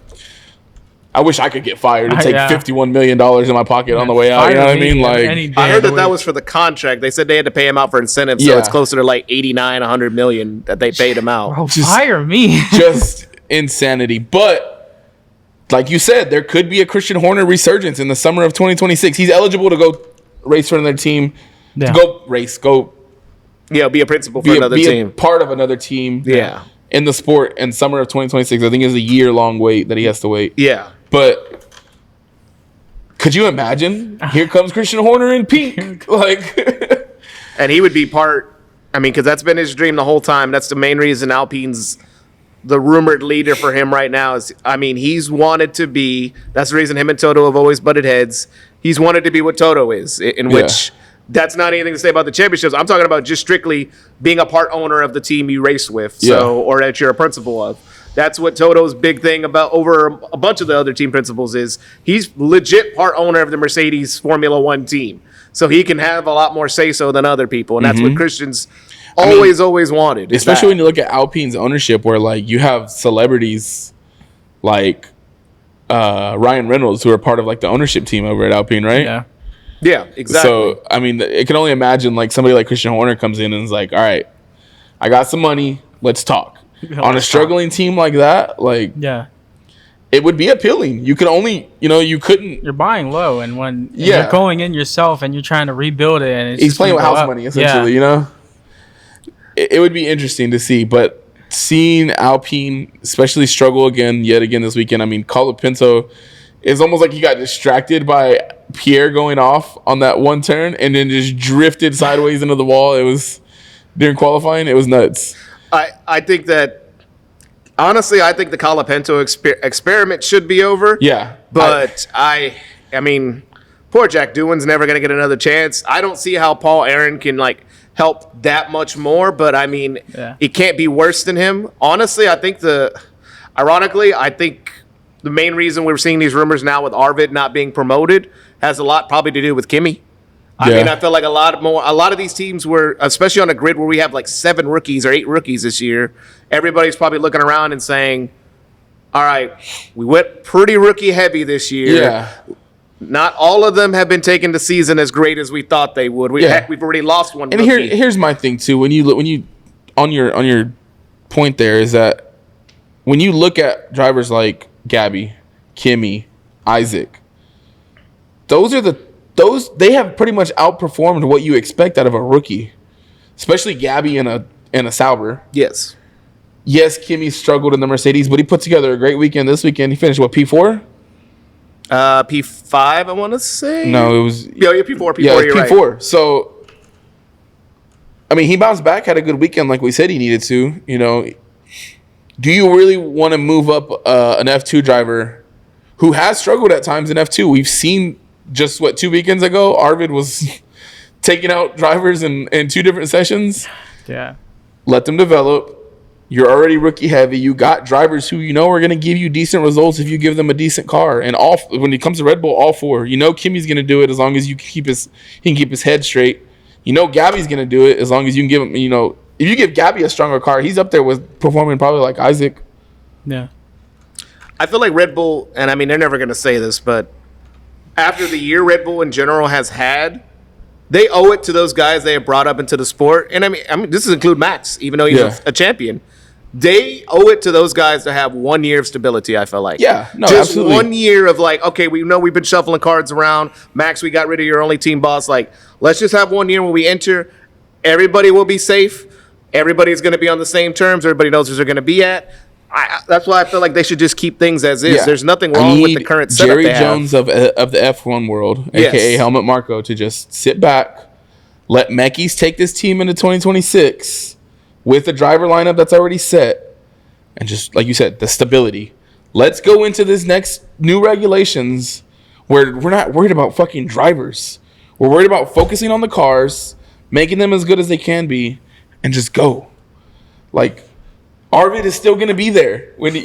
I wish I could get fired and take $51 million in my pocket on the way out. You know what I mean? Like, I heard that was for the contract. They said they had to pay him out for incentives, so it's closer to like 89, 100 million that they paid him out. Bro, fire me. Just insanity. But like you said, there could be a Christian Horner resurgence in the summer of 2026. He's eligible to go race for another team. Yeah. Be a principal for another team. Be a part of another team. Yeah. In the sport in summer of 2026. I think is a year-long wait that he has to wait. Yeah. But could you imagine? Here comes Christian Horner in pink. Like, and he would be because that's been his dream the whole time. That's the main reason Alpine's the rumored leader for him right now. He's wanted to be, that's the reason him and Toto have always butted heads. He's wanted to be what Toto is, which that's not anything to say about the championships. I'm talking about just strictly being a part owner of the team you race with, or that you're a principal of. That's what Toto's big thing about over a bunch of the other team principals is. He's legit part owner of the Mercedes Formula One team. So he can have a lot more say-so than other people. And that's what Christian's always wanted. Especially when you look at Alpine's ownership where, like, you have celebrities like Ryan Reynolds who are part of, like, the ownership team over at Alpine, right? Yeah. Yeah, exactly. So, I mean, it can only imagine, like, somebody like Christian Horner comes in and is like, all right, I got some money. Let's talk. On a struggling team like that, like, it would be appealing. You could only, you couldn't. You're buying low, and when you're going in yourself and you're trying to rebuild it, and he's playing with house money essentially. It would be interesting to see, but seeing Alpine especially struggle yet again this weekend. I mean, Colapinto it's almost like he got distracted by Pierre going off on that one turn and then just drifted sideways into the wall. It was during qualifying. It was nuts. I think that honestly, I think the Colapinto experiment should be over. Yeah, but I mean, poor Jack Doohan's never going to get another chance. I don't see how Paul Aaron can like help that much more. But I mean, it can't be worse than him. Honestly, I think ironically, I think the main reason we're seeing these rumors now with Arvid not being promoted has a lot probably to do with Kimi. I mean, I feel like a lot of these teams were, especially on a grid where we have like 7 rookies or 8 rookies this year, everybody's probably looking around and saying, all right, we went pretty rookie heavy this year. Yeah. Not all of them have been taking the season as great as we thought they would. We've already lost one. And here's my thing too. When you on your point there is that when you look at drivers like Gabby, Kimi, Isaac, they have pretty much outperformed what you expect out of a rookie, especially Gabby in a Sauber. Yes, Kimi struggled in the Mercedes, but he put together a great weekend this weekend. He finished P4. P5, I want to say. No, it was P4. Yeah, it was P4. Right. So, I mean, he bounced back, had a good weekend, like we said he needed to. You know, do you really want to move up an F2 driver who has struggled at times in F2? We've seen just 2 weekends ago, Arvid was taking out drivers in 2 different sessions. Yeah, let them develop. You're already rookie heavy. You got drivers who are going to give you decent results if you give them a decent car. And when it comes to Red Bull, all 4. Kimi's going to do it as long as he can keep his head straight. Gabby's going to do it as long as you can give him. If you give Gabby a stronger car, he's up there with performing probably like Isaac. Yeah. I feel like Red Bull, and I mean they're never going to say this, but after the year Red Bull in general has had, they owe it to those guys they have brought up into the sport. And I mean this include Max, even though he's a champion. They owe it to those guys to have 1 year of stability, I feel like. Yeah, no, just absolutely. 1 year of like, okay, we know we've been shuffling cards around. Max, we got rid of your only team boss. Like, let's just have 1 year when we enter. Everybody will be safe. Everybody's going to be on the same terms. Everybody knows where they're going to be at. That's why I feel like they should just keep things as is. Yeah. There's nothing wrong with the current setup Jerry Jones of the F1 world, a.k.a. Helmut Marko, to just sit back, let Mekis take this team into 2026 with a driver lineup that's already set, and just, like you said, the stability. Let's go into this next new regulations where we're not worried about fucking drivers. We're worried about focusing on the cars, making them as good as they can be, and just go. Like, Arvid is still going to be there. When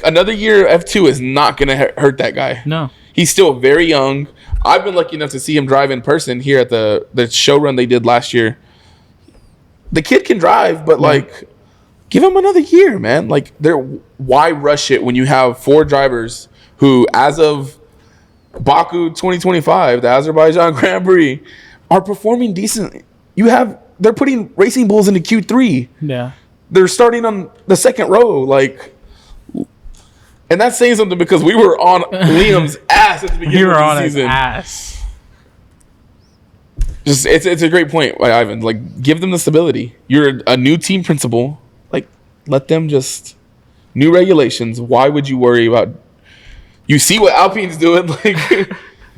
another year F2 is not going to hurt that guy. No. He's still very young. I've been lucky enough to see him drive in person here at the show run they did last year. The kid can drive, but like, give him another year, man. Like, why rush it when you have 4 drivers who, as of Baku 2025, the Azerbaijan Grand Prix, are performing decently. They're putting Racing Bulls into Q3. Yeah. They're starting on the second row, like, and that's saying something because we were on Liam's ass at the beginning of the season. His ass. Just it's a great point by Ivan. Like, give them the stability. You're a new team principal. Like, let them just new regulations. Why would you worry about? You see what Alpine's doing. Like,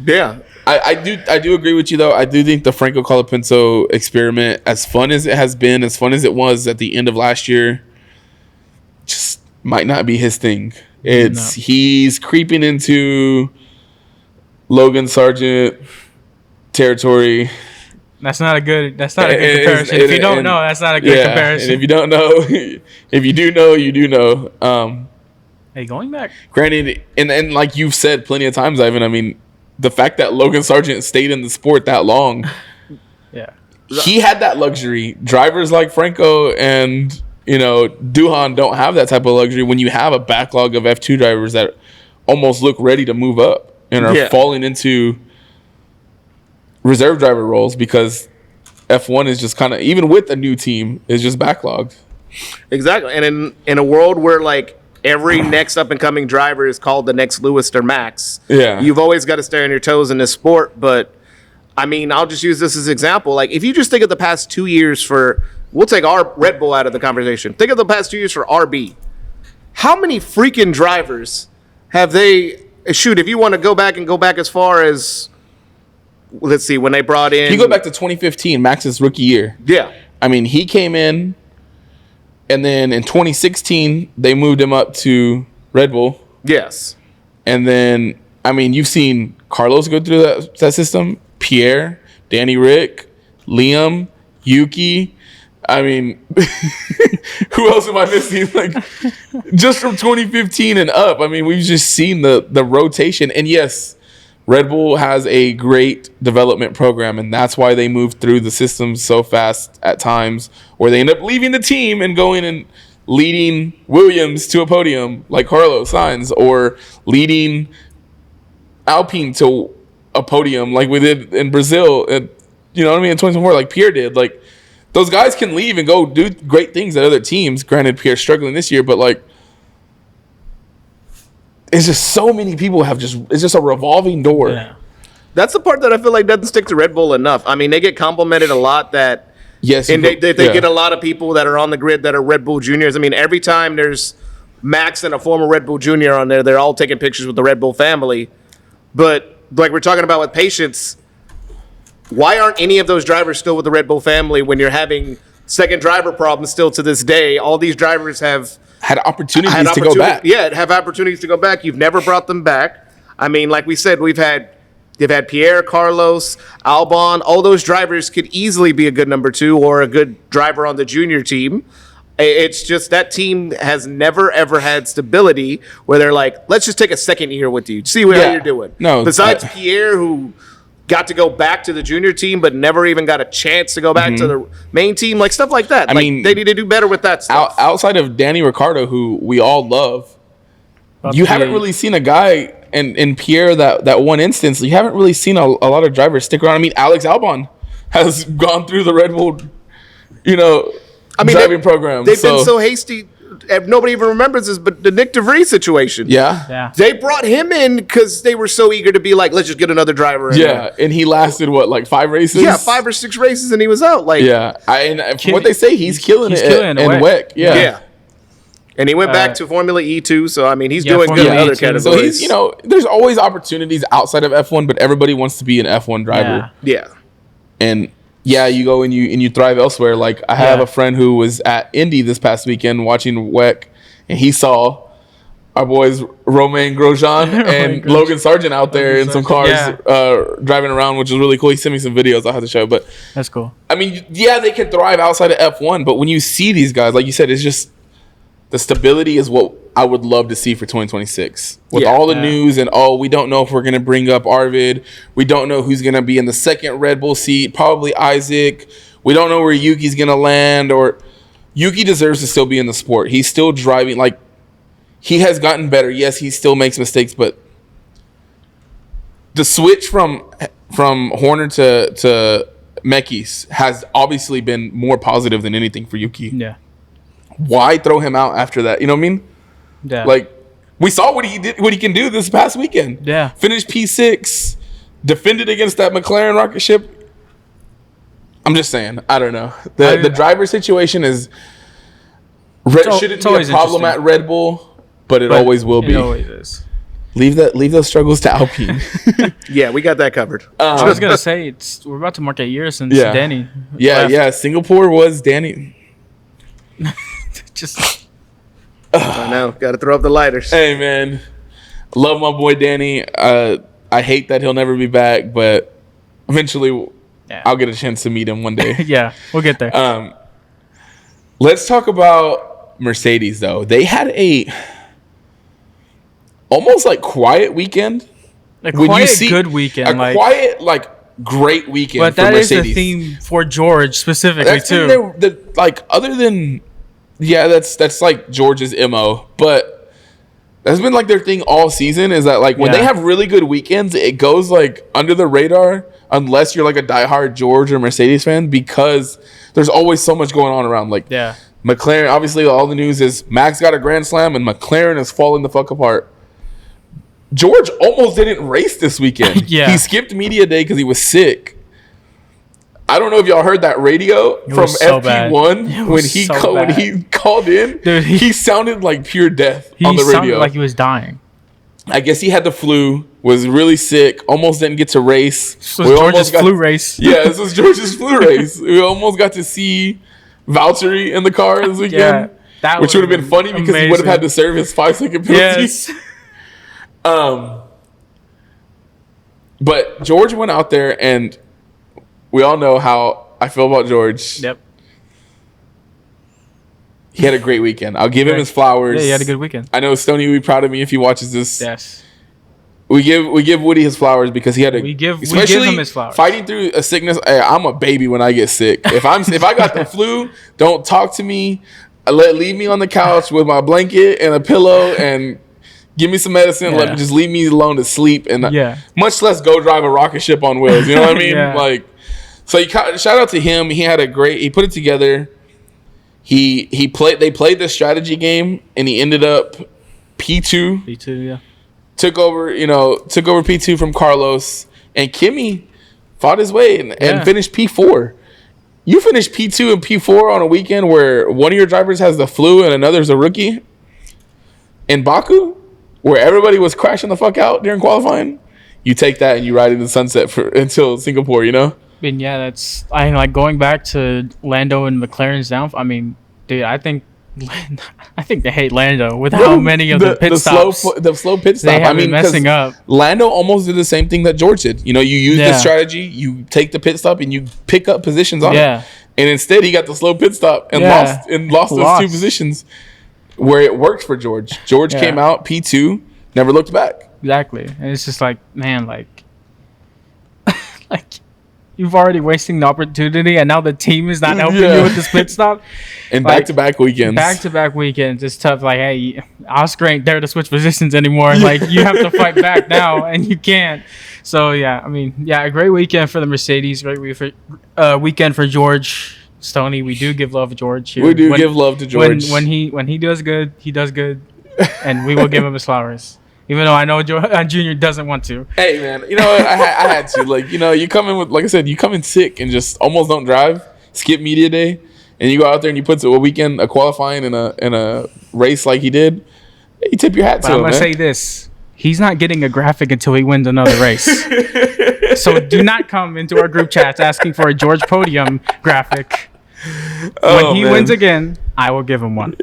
yeah. I do agree with you though. I do think the Franco Colapinto experiment, as fun as it has been, as fun as it was at the end of last year, just might not be his thing. He's creeping into Logan Sargent territory. That's not a good comparison. If you don't know, that's not a good comparison. And if you don't know, if you do know, you do know. Hey, going back. Granted, and like you've said plenty of times, Ivan, I mean, the fact that Logan Sargent stayed in the sport that long, yeah, he had that luxury. Drivers like Franco and Doohan don't have that type of luxury when you have a backlog of F2 drivers that almost look ready to move up and are falling into reserve driver roles because F1 is just kind of, even with a new team, is just backlogged. Exactly. And in a world where like every next up and coming driver is called the next Lewis or Max, you've always got to stay on your toes in this sport. But I mean, I'll just use this as an example. Like, if you just think of the past 2 years we'll take our Red Bull out of the conversation. Think of the past 2 years for RB. How many freaking drivers have they shoot, if you want to go back as far as, let's see, when they brought in. You go back to 2015, Max's rookie year. Yeah. I mean, he came in, and then in 2016, they moved him up to Red Bull. Yes. And then, I mean, you've seen Carlos go through that system, Pierre, Danny Rick, Liam, Yuki. I mean, who else am I missing? Like, just from 2015 and up, I mean, we've just seen the rotation. And yes, Red Bull has a great development program, and that's why they move through the systems so fast at times, where they end up leaving the team and going and leading Williams to a podium like Carlos Sainz, or leading Alpine to a podium like we did in Brazil, and you know what I mean, in 2024, like Pierre did. Like, those guys can leave and go do great things at other teams. Granted, Pierre's struggling this year, but like, it's just so many people it's just a revolving door. Yeah. That's the part that I feel like doesn't stick to Red Bull enough. I mean, they get complimented a lot that, Yes, and they get a lot of people that are on the grid that are Red Bull juniors. I mean, every time there's Max and a former Red Bull junior on there, they're all taking pictures with the Red Bull family. But like we're talking about with patience, why aren't any of those drivers still with the Red Bull family when you're having second driver problems still to this day? All these drivers have had opportunities to go back. Yeah, have opportunities to go back. You've never brought them back. I mean, like we said, they've had Pierre, Carlos, Albon. All those drivers could easily be a good number 2 or a good driver on the junior team. It's just that team has never, ever had stability where they're like, let's just take a second year with you. See how you're doing. No, Besides Pierre, who got to go back to the junior team but never even got a chance to go back to the main team, like stuff like that. I mean, they need to do better with that stuff. Outside of Danny Ricciardo, who we all love, you haven't really seen a guy, and in Pierre, that one instance, you haven't really seen a lot of drivers stick around. I mean, Alex Albon has gone through the Red Bull, driving program. They've been so hasty. Nobody even remembers this, but the Nick DeVries situation. Yeah. They brought him in because they were so eager to be like, let's just get another driver in there. And he lasted, like 5 races? Yeah, 5 or 6 races, and he was out. Like, from what they say, he's killing it in WEC. Yeah. And he went back to Formula E too, so I mean, he's doing good in other categories. So he's, there's always opportunities outside of F1, but everybody wants to be an F1 driver. Yeah. And you go and you thrive elsewhere. Like, I have a friend who was at Indy this past weekend watching WEC, and he saw our boys Romain Grosjean and Logan Sargent out there in some cars driving around, which is really cool. He sent me some videos I'll have to show. But that's cool. I mean, they can thrive outside of F1, but when you see these guys, like you said, it's just the stability is what I would love to see for 2026. With all the news and, we don't know if we're going to bring up Arvid. We don't know who's going to be in the second Red Bull seat. Probably Isaac. We don't know where Yuki's going to land. Or Yuki deserves to still be in the sport. He's still driving. Like, he has gotten better. Yes, he still makes mistakes, but the switch from Horner to Mekis has obviously been more positive than anything for Yuki. Yeah. Why throw him out after that? You know what I mean? Yeah. Like, we saw what he can do this past weekend. Yeah. Finished P6, defended against that McLaren rocket ship. I'm just saying, I don't know. The driver situation shouldn't be a problem at Red Bull, but it always will be. It always is. Leave those struggles to Alpine. Yeah, we got that covered. I was gonna say we're about to mark a year since Danny. Yeah. Singapore was Danny. Just I know, got to throw up the lighters. Hey man, love my boy Danny. I hate that he'll never be back, but eventually I'll get a chance to meet him one day. Yeah, we'll get there. Let's talk about Mercedes though. They had a almost like quiet weekend. A good weekend. A quiet, great weekend but for that Mercedes. Is the theme for George specifically That's too. Other than that's like George's MO, but that's been like their thing all season. Is that like when they have really good weekends, it goes like under the radar unless you're like a diehard George or Mercedes fan, because there's always so much going on around. Like McLaren, obviously all the news is Max got a Grand Slam and McLaren is falling the fuck apart. George almost didn't race this weekend. He skipped media day because he was sick. I don't know if y'all heard that radio from FP1 when he called in. Dude, he sounded like pure death on the radio. He sounded like he was dying. I guess he had the flu, was really sick, almost didn't get to race. This was George's flu race. Yeah, this was George's flu race. We almost got to see Valtteri in the car this weekend, which would have been funny because he would have had to serve his 5-second penalty. Yes. But George went out there, and we all know how I feel about George. Yep. He had a great weekend. I'll give him his flowers. Yeah, he had a good weekend. I know Stoney will be proud of me if he watches this. Yes. We give Woody his flowers because he had a. We give him his flowers. Fighting through a sickness. I'm a baby when I get sick. If I got the flu, don't talk to me. Leave me on the couch with my blanket and a pillow and give me some medicine. Yeah. Just leave me alone to sleep and much less go drive a rocket ship on wheels. You know what I mean? Yeah. So shout out to him. He had he put it together. They played the strategy game and he ended up P2. P2, yeah. Took over P2 from Carlos, and Kimi fought his way and finished P4. You finished P2 and P4 on a weekend where one of your drivers has the flu and another's a rookie. In Baku, where everybody was crashing the fuck out during qualifying, you take that and you ride in the sunset until Singapore, you know? I mean, yeah, like going back to Lando and McLaren's downfall. I mean, dude, I think they hate Lando with how many of the pit stops. The slow pit stop. They have been messing up. Lando almost did the same thing that George did. You know, you use the strategy, you take the pit stop, and you pick up positions on it. And instead, he got the slow pit stop and lost those 2 positions where it worked for George. George came out P2, never looked back. Exactly, and it's just like, man, like you've already wasting the opportunity, and now the team is not helping you with this pit stop. And back-to-back weekends. Back-to-back weekends. It's tough. Like, hey, Oscar ain't there to switch positions anymore. Like, you have to fight back now, and you can't. So, yeah, I mean, a great weekend for the Mercedes. Great weekend for George. Stoney, we do give love to George here. We do give love to George. When he does good, he does good, and we will give him his flowers. Even though I know Junior doesn't want to. Hey, man, you know what? I had to. Like, you know, you come in with, like I said, you come in sick and just almost don't drive, skip media day, and you go out there and you put a qualifying in a race like he did. You tip your hat to him, I'm going to say this. He's not getting a graphic until he wins another race. So do not come into our group chats asking for a George Podium graphic. When he wins again, I will give him one.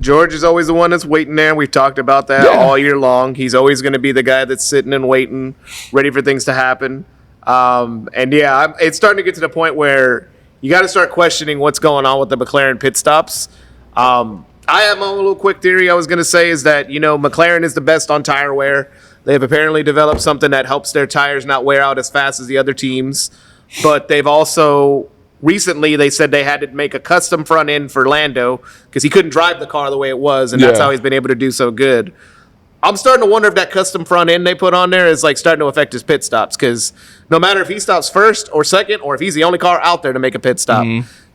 George is always the one that's waiting there. We've talked about that all year long. He's always going to be the guy that's sitting and waiting, ready for things to happen. It's starting to get to the point where you got to start questioning what's going on with the McLaren pit stops. I have my own little quick theory I was going to say is that, you know, McLaren is the best on tire wear. They've apparently developed something that helps their tires not wear out as fast as the other teams. But they've also... Recently, they said they had to make a custom front end for Lando because he couldn't drive the car the way it was, and that's how he's been able to do so good. I'm starting to wonder if that custom front end they put on there is like starting to affect his pit stops because no matter if he stops first or second or if he's the only car out there to make a pit stop,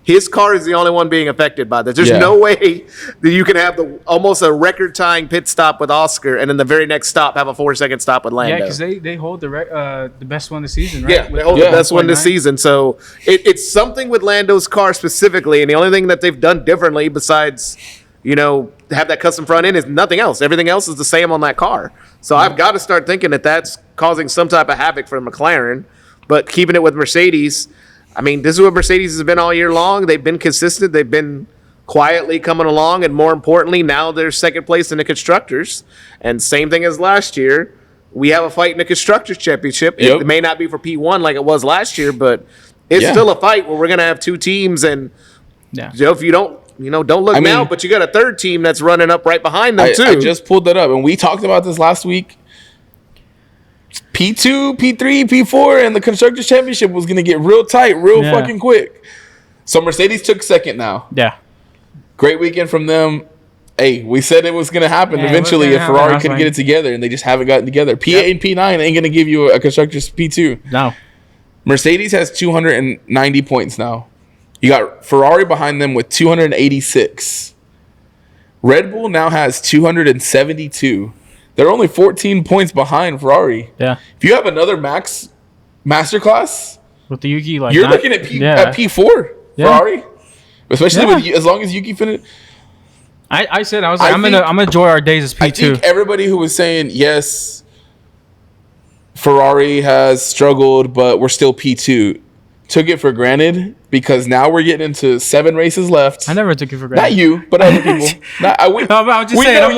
his car is the only one being affected by this. There's no way that you can have almost a record-tying pit stop with Oscar and then the very next stop have a 4-second stop with Lando. Yeah, because they hold the best one this season, right? Yeah, they hold the best one this season. So it's something with Lando's car specifically, and the only thing that they've done differently besides, you know, have that custom front end is nothing else. Everything else is the same on that car. So I've got to start thinking that that's causing some type of havoc for McLaren, but keeping it with Mercedes – I mean, this is what Mercedes has been all year long. They've been consistent. They've been quietly coming along. And more importantly, now they're second place in the Constructors. And same thing as last year. We have a fight in the Constructors Championship. It may not be for P1 like it was last year, but it's still a fight where we're going to have 2 teams. And you know, if you don't look now, but you got a third team that's running up right behind them, too. I just pulled that up. And we talked about this last week. P2, P3, P4, and the Constructors Championship was going to get real tight, fucking quick. So Mercedes took second now. Yeah. Great weekend from them. Hey, we said it was going to happen eventually if Ferrari couldn't get it together, and they just haven't gotten together. P8 and P9 ain't going to give you a Constructors P2. No. Mercedes has 290 points now. You got Ferrari behind them with 286. Red Bull now has 272. They're only 14 points behind Ferrari. Yeah. If you have another Max Masterclass with the Yuki, you're looking at P4 Ferrari, especially with as long as Yuki finished. I said I'm gonna enjoy our days as P2. I think everybody who was saying yes, Ferrari has struggled, but we're still P2, took it for granted because now we're getting into 7 races left. I never took it for granted. Not you, but other people. I'm just saying.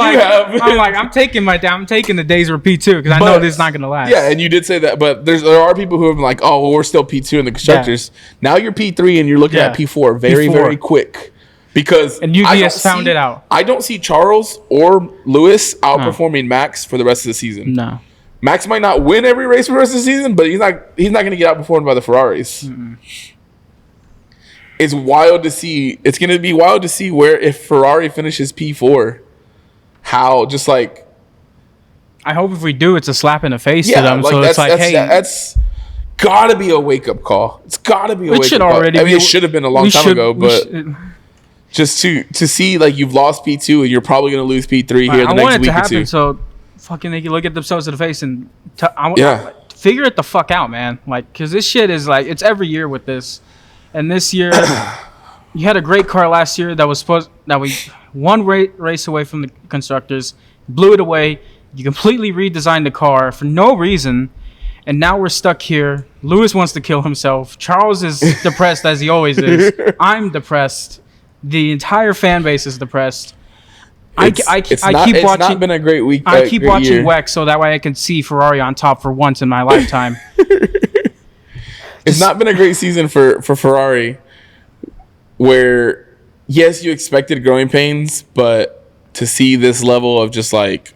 I'm taking the days we're P2 because I know this is not gonna last. Yeah, and you did say that, but there are people who have been like, oh, well, we're still P2 in the constructors. Yeah. Now you're P3 and you're looking at P4 very quick. Because UVS found it out. I don't see Charles or Lewis outperforming Max for the rest of the season. No. Max might not win every race for the rest of the season, but he's not going to get outperformed by the Ferraris. Mm-mm. It's wild to see. It's going to be wild to see where if Ferrari finishes P4, how just like. I hope if we do, it's a slap in the face to them. So it's like, hey, that's gotta be a wake up call. It's gotta be a wake up call. It should have been a long time ago, but. Just to see like you've lost P2 and you're probably going to lose P3 here the next week or two. I want it to happen so fucking they can look at themselves in the face and figure it the fuck out, man. Like, because this shit is like, it's every year with this. And this year, you had a great car last year that we one race away from the constructors, blew it away. You completely redesigned the car for no reason. And now we're stuck here. Lewis wants to kill himself. Charles is depressed as he always is. I'm depressed. The entire fan base is depressed. It's not been a great week. I keep watching WEC so that way I can see Ferrari on top for once in my lifetime. It's not been a great season for Ferrari. Where yes, you expected growing pains, but to see this level of just like,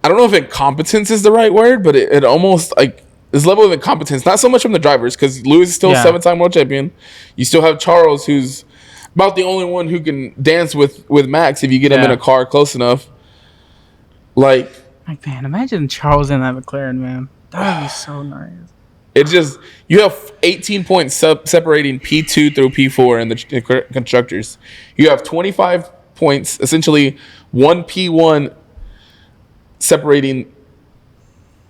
I don't know if incompetence is the right word, but it almost like. This level of incompetence, not so much from the drivers, because Lewis is still a 7-time world champion. You still have Charles, who's about the only one who can dance with Max if you get him in a car close enough. Like, man, imagine Charles in that McLaren, man. That would be so nice. It's just, you have 18 points separating P2 through P4 in the constructors. You have 25 points, essentially one P1 separating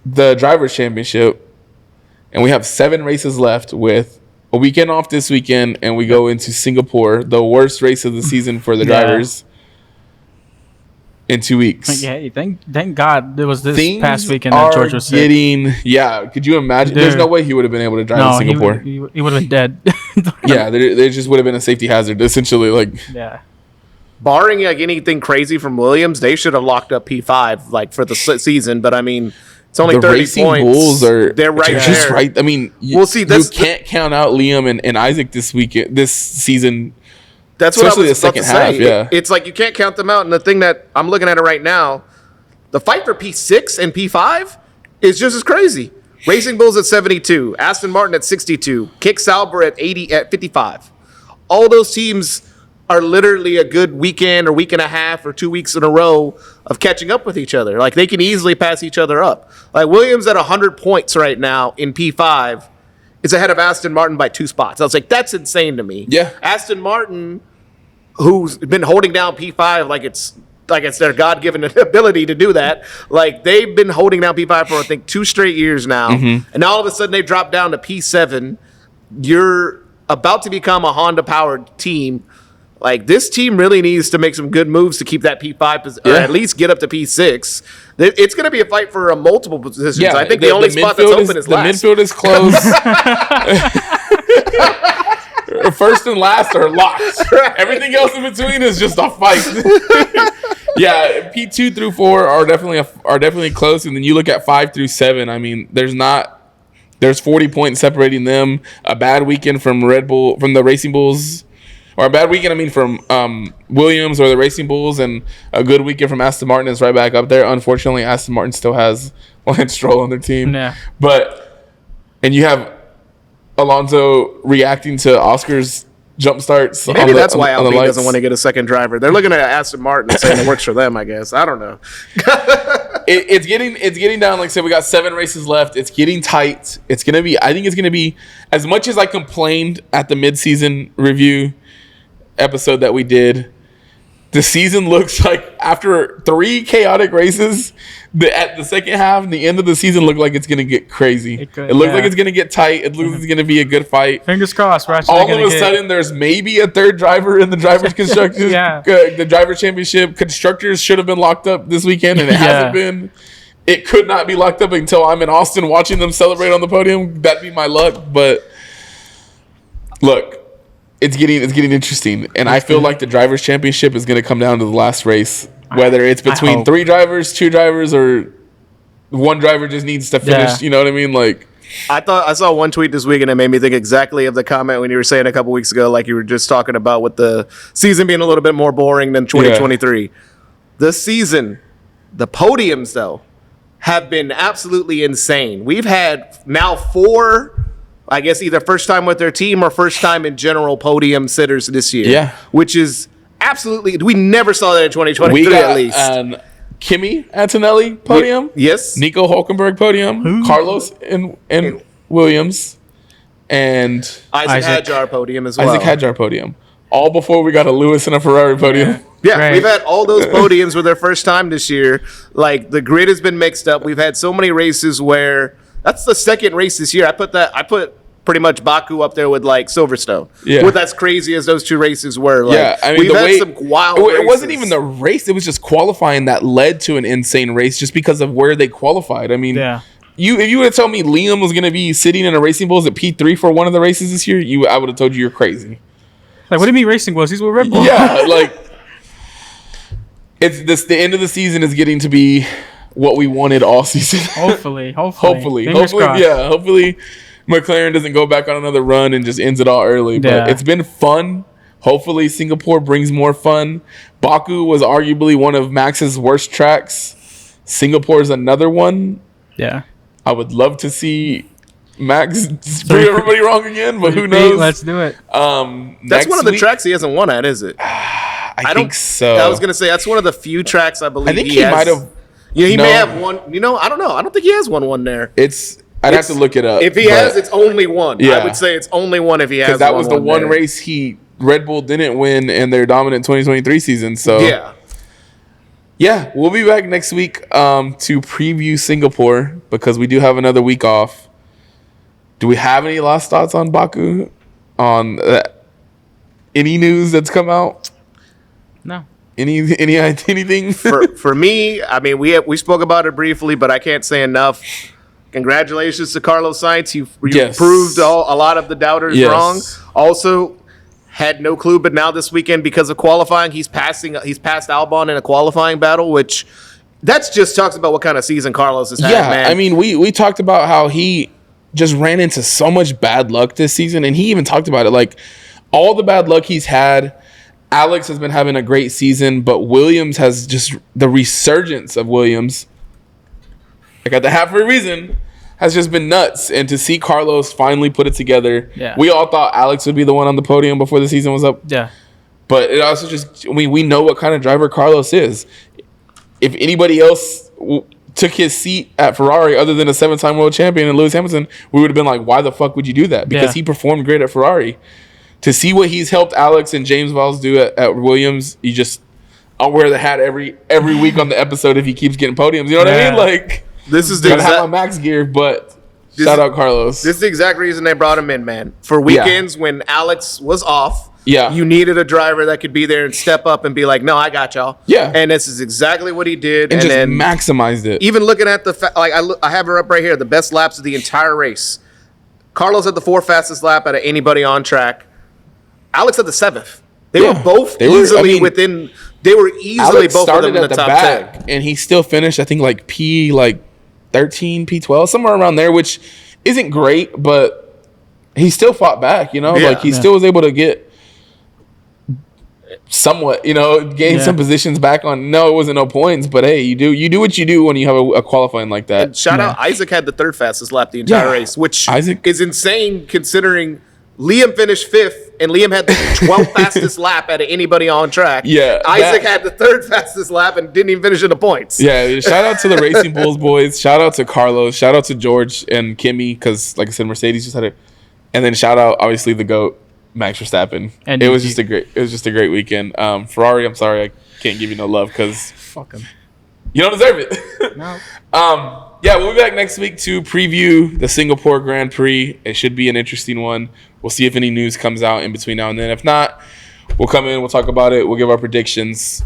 the Drivers' Championship. And we have 7 races left with a weekend off this weekend, and we go into Singapore, the worst race of the season for the drivers, in 2 weeks. Yeah, thank God there was this past weekend that George was sick. Could you imagine? Dude, there's no way he would have been able to drive in Singapore. He would have been dead. Yeah, there just would have been a safety hazard, essentially. Barring like anything crazy from Williams, they should have locked up P5 like for the season. But I mean. It's only 30 Racing points. Bulls they're right there. Just right. I mean, we'll see. You can't count out Liam and Isaac this season. That's what I was about to say. Yeah. It's like you can't count them out. And the thing that I'm looking at it right now, the fight for P6 and P5 is just as crazy. Racing Bulls at 72, Aston Martin at 62, Kick Sauber at 55. All those teams are literally a good weekend or week and a half or 2 weeks in a row of catching up with each other. Like, they can easily pass each other up. Like, Williams at 100 points right now in P5 is ahead of Aston Martin by 2 spots. I was like, that's insane to me. Yeah. Aston Martin, who's been holding down P5 like it's their God-given ability to do that. Like, they've been holding down P5 for, I think, 2 straight years now. Mm-hmm. And all of a sudden, they've dropped down to P7. You're about to become a Honda-powered team. Like, this team really needs to make some good moves to keep that P5 or at least get up to P6. It's going to be a fight for multiple positions. Yeah, I think the only spot that's open is last. The midfield is closed. First and last are locked. Everything else in between is just a fight. Yeah, P2 through 4 are definitely close, and then you look at 5 through 7. I mean, there's 40 points separating them. A bad weekend from the Racing Bulls. Or a bad weekend, I mean, from Williams or the Racing Bulls, and a good weekend from Aston Martin is right back up there. Unfortunately, Aston Martin still has Lance Stroll on their team. Yeah. And you have Alonso reacting to Oscar's jump starts. Maybe that's why Alpine doesn't want to get a second driver. They're looking at Aston Martin and saying it works for them, I guess. I don't know. It's getting down. Like I said, we got 7 races left. It's getting tight. I think it's gonna be, as much as I complained at the midseason review episode that we did, the season looks like after 3 chaotic races, at the second half, the end of the season looked like it's going to get crazy. It looks like it's going to get tight. It looks like it's going to be a good fight. Fingers crossed. All of a sudden, there's maybe a third driver in the drivers' constructors. The driver championship. Constructors should have been locked up this weekend, and it hasn't been. It could not be locked up until I'm in Austin watching them celebrate on the podium. That'd be my luck. But look, it's getting interesting, and I feel like the drivers' championship is going to come down to the last race, whether it's between 3 drivers, 2 drivers, or 1 driver just needs to finish. You know what I mean? Like, I saw one tweet this week and it made me think exactly of the comment when you were saying a couple weeks ago, like you were just talking about with the season being a little bit more boring than 2023. This season, the podiums though have been absolutely insane. We've had now 4. I guess either first time with their team or first time in general podium sitters this year. Yeah. Which is absolutely, we never saw that in 2023 we got, at least. Kimi Antonelli podium. Yes. Nico Hulkenberg podium. Carlos and Williams. And Isaac Hadjar podium as well. Isaac Hadjar podium. All before we got a Lewis and a Ferrari podium. Yeah, we've had all those podiums with their first time this year. Like, the grid has been mixed up. We've had so many races where that's the second race this year. I put pretty much Baku up there with like Silverstone. Yeah. With as crazy as those 2 races were. Like, I mean, we've had some wild races. It wasn't even the race. It was just qualifying that led to an insane race just because of where they qualified. I mean, if you would have told me Liam was going to be sitting in a Racing Bulls at P3 for one of the races this year, I would have told you you're crazy. Like, what do you mean Racing Bulls? He's with Red Bull. Yeah, like, the end of the season is getting to be what we wanted all season. Hopefully. Hopefully, hopefully McLaren doesn't go back on another run and just ends it all early. But it's been fun. Hopefully Singapore brings more fun. Baku was arguably one of Max's worst tracks. Singapore's another one. Yeah. I would love to see Max prove everybody wrong again, but who knows? Let's do it. That's one of the tracks he hasn't won at, is it? I think so. I was going to say, that's one of the few tracks I believe I think he might have. Yeah, he may have won. I don't know. I don't think he has won one there. I'd have to look it up. If he has, it's only one. Yeah. I would say it's only one if he has. Because that was the one race Red Bull didn't win in their dominant 2023 season. So yeah, we'll be back next week to preview Singapore because we do have another week off. Do we have any last thoughts on Baku? On any news that's come out? No. Anything? For me, I mean, we spoke about it briefly, but I can't say enough. Congratulations to Carlos Sainz. You proved a lot of the doubters wrong. Also, had no clue, but now this weekend, because of qualifying, he's passed Albon in a qualifying battle, which that's just talks about what kind of season Carlos has had, man. I mean, we talked about how he just ran into so much bad luck this season, and he even talked about it. Like, all the bad luck he's had, Alex has been having a great season, but Williams has just the resurgence of Williams. I got the half for a reason. Has just been nuts. And to see Carlos finally put it together. Yeah. We all thought Alex would be the one on the podium before the season was up. Yeah. But it also just, we know what kind of driver Carlos is. If anybody else took his seat at Ferrari other than a 7-time world champion and Lewis Hamilton, we would have been like, why the fuck would you do that? Because he performed great at Ferrari. To see what he's helped Alex and James Valls do at Williams, I'll wear the hat every week on the episode if he keeps getting podiums. You know what I mean? Like, this is gotta have my Max gear, but shout out Carlos. This is the exact reason they brought him in, man. For weekends when Alex was off, you needed a driver that could be there and step up and be like, no, I got y'all. Yeah. And this is exactly what he did. And just then maximized it. Even looking at I have her up right here, the best laps of the entire race. Carlos had the 4th fastest lap out of anybody on track. Alex had the 7th. They were both easily within. They were easily Alex both of them in the top 10. And he still finished, I think, like P13, P12, somewhere around there, which isn't great, but he still fought back. You know, like he still was able to get somewhat, gain some positions back on. No, it wasn't no points, but hey, you do what you do when you have a qualifying like that. And shout out, Isaac had the 3rd fastest lap the entire race, which is insane considering Liam finished 5th, and Liam had the 12th fastest lap out of anybody on track. Yeah, Isaac had the 3rd fastest lap and didn't even finish in the points. Yeah, shout out to the Racing Bulls boys. Shout out to Carlos. Shout out to George and Kimi, because, like I said, Mercedes just had it. And then shout out, obviously, the GOAT, Max Verstappen. And it was just a great weekend. Ferrari, I'm sorry, Can't give you no love because Fuck him. you don't deserve it. No. Yeah, we'll be back next week to preview the Singapore Grand Prix. It should be an interesting one. We'll see if any news comes out in between now and then. If not, we'll come in, we'll talk about it, we'll give our predictions,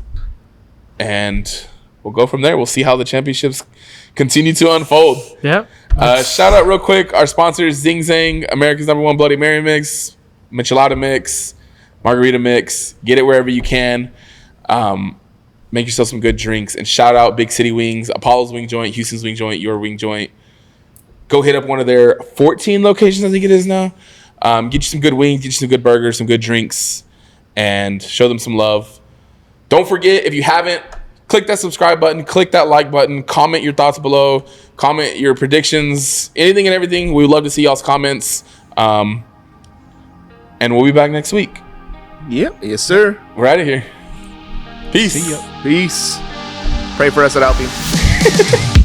and we'll go from there. We'll see how the championships continue to unfold. Yep. Shout out real quick, our sponsors, Zing Zang, America's #1 Bloody Mary Mix, Michelada Mix, Margarita Mix. Get it wherever you can. Make yourself some good drinks. And shout out Big City Wings, Apollo's Wing Joint, Houston's Wing Joint, Your Wing Joint. Go hit up one of their 14 locations, I think it is now. Get you some good wings, get you some good burgers, some good drinks, and show them some love. Don't forget, if you haven't, click that subscribe button, click that like button, comment your thoughts below, comment your predictions, anything and everything. We would love to see y'all's comments. And we'll be back next week. Yep. Yes, sir. We're out of here. Peace. Peace. Pray for us at Alpine.